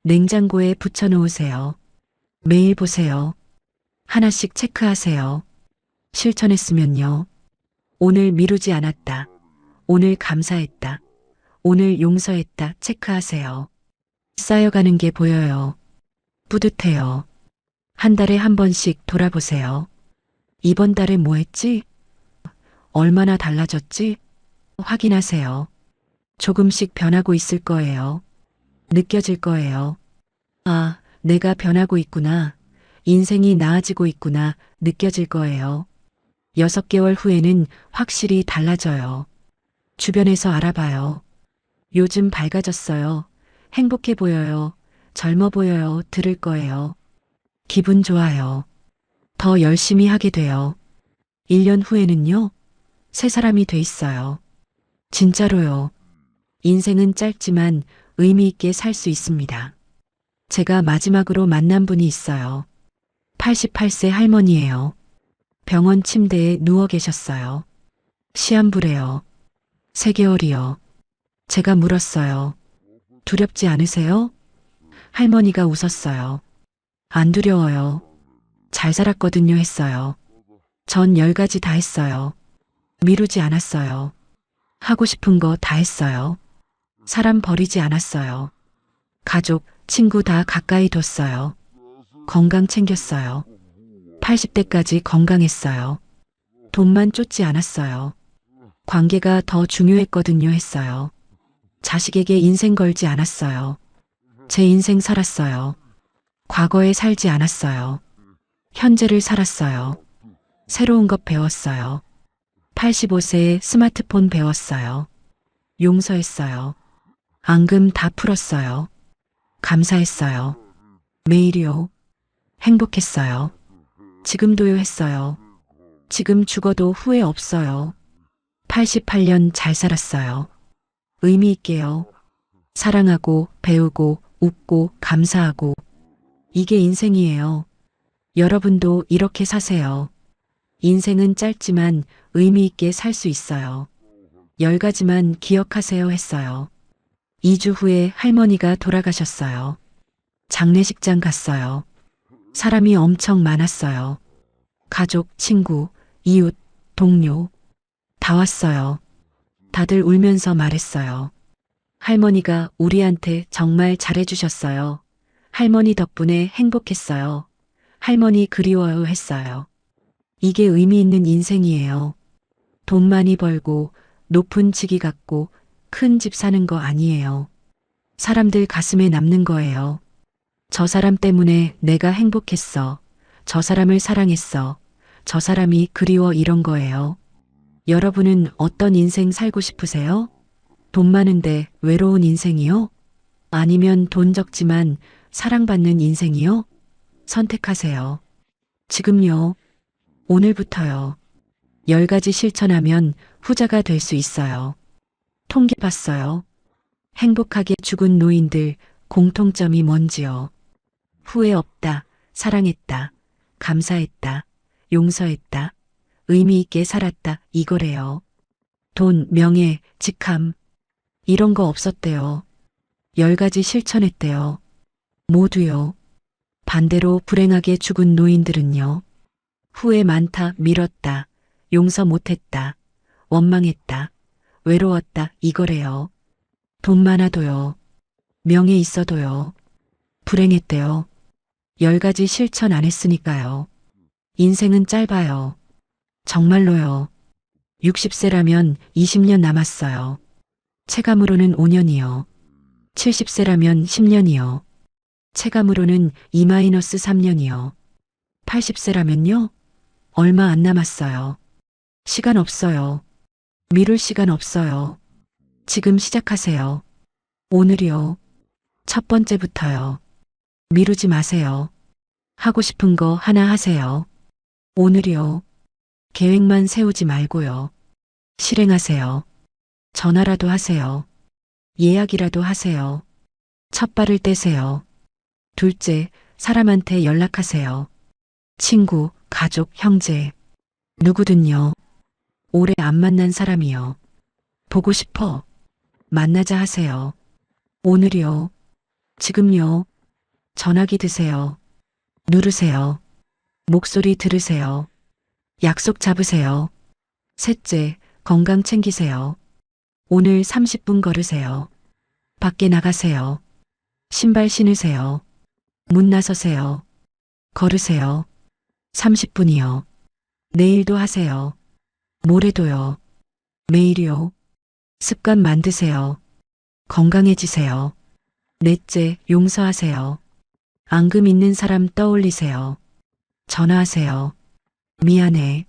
냉장고에 붙여 놓으세요. 매일 보세요. 하나씩 체크하세요. 실천했으면요. 오늘 미루지 않았다. 오늘 감사했다. 오늘 용서했다 체크하세요. 쌓여가는 게 보여요. 뿌듯해요. 한 달에 한 번씩 돌아보세요. 이번 달에 뭐 했지? 얼마나 달라졌지? 확인하세요. 조금씩 변하고 있을 거예요. 느껴질 거예요. 아, 내가 변하고 있구나. 인생이 나아지고 있구나. 느껴질 거예요. 6개월 후에는 확실히 달라져요. 주변에서 알아봐요. 요즘 밝아졌어요. 행복해 보여요. 젊어 보여요. 들을 거예요. 기분 좋아요. 더 열심히 하게 돼요. 1년 후에는요. 새 사람이 돼 있어요. 진짜로요. 인생은 짧지만 의미 있게 살 수 있습니다. 제가 마지막으로 만난 분이 있어요. 88세 할머니예요. 병원 침대에 누워 계셨어요. 시한부래요. 3개월이요. 제가 물었어요. 두렵지 않으세요? 할머니가 웃었어요. 안 두려워요. 잘 살았거든요 했어요. 전 10가지 다 했어요. 미루지 않았어요. 하고 싶은 거 다 했어요. 사람 버리지 않았어요. 가족, 친구 다 가까이 뒀어요. 건강 챙겼어요. 80대까지 건강했어요. 돈만 쫓지 않았어요. 관계가 더 중요했거든요 했어요. 자식에게 인생 걸지 않았어요. 제 인생 살았어요. 과거에 살지 않았어요. 현재를 살았어요. 새로운 것 배웠어요. 85세에 스마트폰 배웠어요. 용서했어요. 앙금 다 풀었어요. 감사했어요. 매일이요. 행복했어요. 지금도요 했어요. 지금 죽어도 후회 없어요. 88년 잘 살았어요. 의미 있게요. 사랑하고 배우고 웃고 감사하고 이게 인생이에요. 여러분도 이렇게 사세요. 인생은 짧지만 의미 있게 살 수 있어요. 10가지만 기억하세요 했어요. 2주 후에 할머니가 돌아가셨어요. 장례식장 갔어요. 사람이 엄청 많았어요. 가족, 친구, 이웃, 동료 다 왔어요. 다들 울면서 말했어요. 할머니가 우리한테 정말 잘해주셨어요. 할머니 덕분에 행복했어요. 할머니 그리워요 했어요. 이게 의미 있는 인생이에요. 돈 많이 벌고 높은 직위 갖고 큰 집 사는 거 아니에요. 사람들 가슴에 남는 거예요. 저 사람 때문에 내가 행복했어. 저 사람을 사랑했어. 저 사람이 그리워 이런 거예요. 여러분은 어떤 인생 살고 싶으세요? 돈 많은데 외로운 인생이요? 아니면 돈 적지만 사랑받는 인생이요? 선택하세요. 지금요. 오늘부터요. 10가지 실천하면 후자가 될 수 있어요. 통계 봤어요. 행복하게 죽은 노인들 공통점이 뭔지요. 후회 없다, 사랑했다, 감사했다, 용서했다, 의미 있게 살았다 이거래요. 돈, 명예, 직함 이런 거 없었대요. 10가지 실천했대요. 모두요. 반대로 불행하게 죽은 노인들은요. 후회 많다, 미뤘다, 용서 못했다, 원망했다, 외로웠다 이거래요. 돈 많아도요. 명예 있어도요. 불행했대요. 10가지 실천 안 했으니까요. 인생은 짧아요. 정말로요. 60세라면 20년 남았어요. 체감으로는 5년이요. 70세라면 10년이요. 체감으로는 2-3년이요. 80세라면요? 얼마 안 남았어요. 시간 없어요. 미룰 시간 없어요. 지금 시작하세요. 오늘이요. 첫 번째부터요. 미루지 마세요. 하고 싶은 거 하나 하세요. 오늘이요. 계획만 세우지 말고요. 실행하세요. 전화라도 하세요. 예약이라도 하세요. 첫 발을 떼세요. 둘째, 사람한테 연락하세요. 친구, 가족, 형제. 누구든요. 오래 안 만난 사람이요. 보고 싶어. 만나자 하세요. 오늘이요. 지금요. 전화기 드세요. 누르세요. 목소리 들으세요. 약속 잡으세요. 셋째, 건강 챙기세요. 오늘 30분 걸으세요. 밖에 나가세요. 신발 신으세요. 문 나서세요. 걸으세요. 30분이요. 내일도 하세요. 모레도요. 매일이요. 습관 만드세요. 건강해지세요. 넷째, 용서하세요. 앙금 있는 사람 떠올리세요. 전화하세요. 미안해.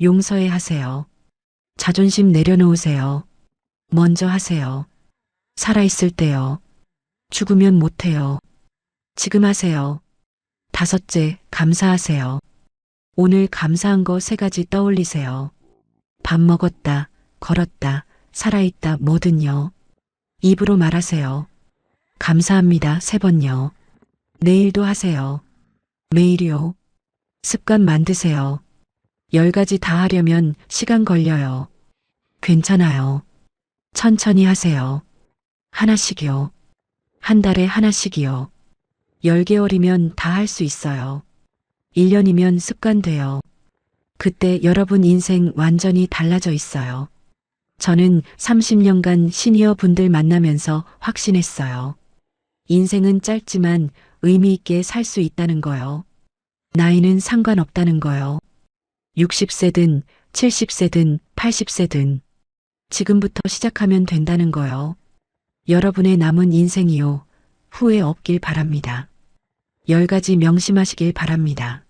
용서해 하세요. 자존심 내려놓으세요. 먼저 하세요. 살아있을 때요. 죽으면 못해요. 지금 하세요. 다섯째, 감사하세요. 오늘 감사한 거 3가지 떠올리세요. 밥 먹었다, 걸었다, 살아있다, 뭐든요. 입으로 말하세요. 감사합니다, 3번요. 내일도 하세요. 매일이요. 습관 만드세요. 10가지 다 하려면 시간 걸려요. 괜찮아요. 천천히 하세요. 하나씩이요. 한 달에 하나씩이요. 10개월이면 다 할 수 있어요. 1년이면 습관 돼요. 그때 여러분 인생 완전히 달라져 있어요. 저는 30년간 시니어 분들 만나면서 확신했어요. 인생은 짧지만 의미 있게 살 수 있다는 거요. 나이는 상관없다는 거요. 60세든 70세든 80세든 지금부터 시작하면 된다는 거요. 여러분의 남은 인생이요. 후회 없길 바랍니다. 10가지 명심하시길 바랍니다.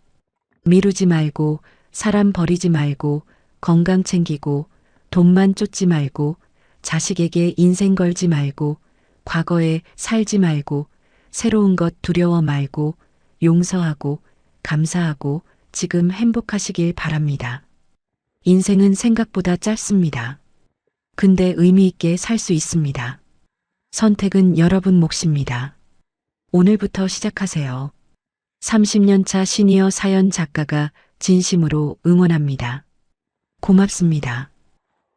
미루지 말고, 사람 버리지 말고, 건강 챙기고, 돈만 쫓지 말고, 자식에게 인생 걸지 말고, 과거에 살지 말고, 새로운 것 두려워 말고, 용서하고, 감사하고, 지금 행복하시길 바랍니다. 인생은 생각보다 짧습니다. 근데 의미 있게 살 수 있습니다. 선택은 여러분 몫입니다. 오늘부터 시작하세요. 30년차 시니어 사연 작가가 진심으로 응원합니다. 고맙습니다.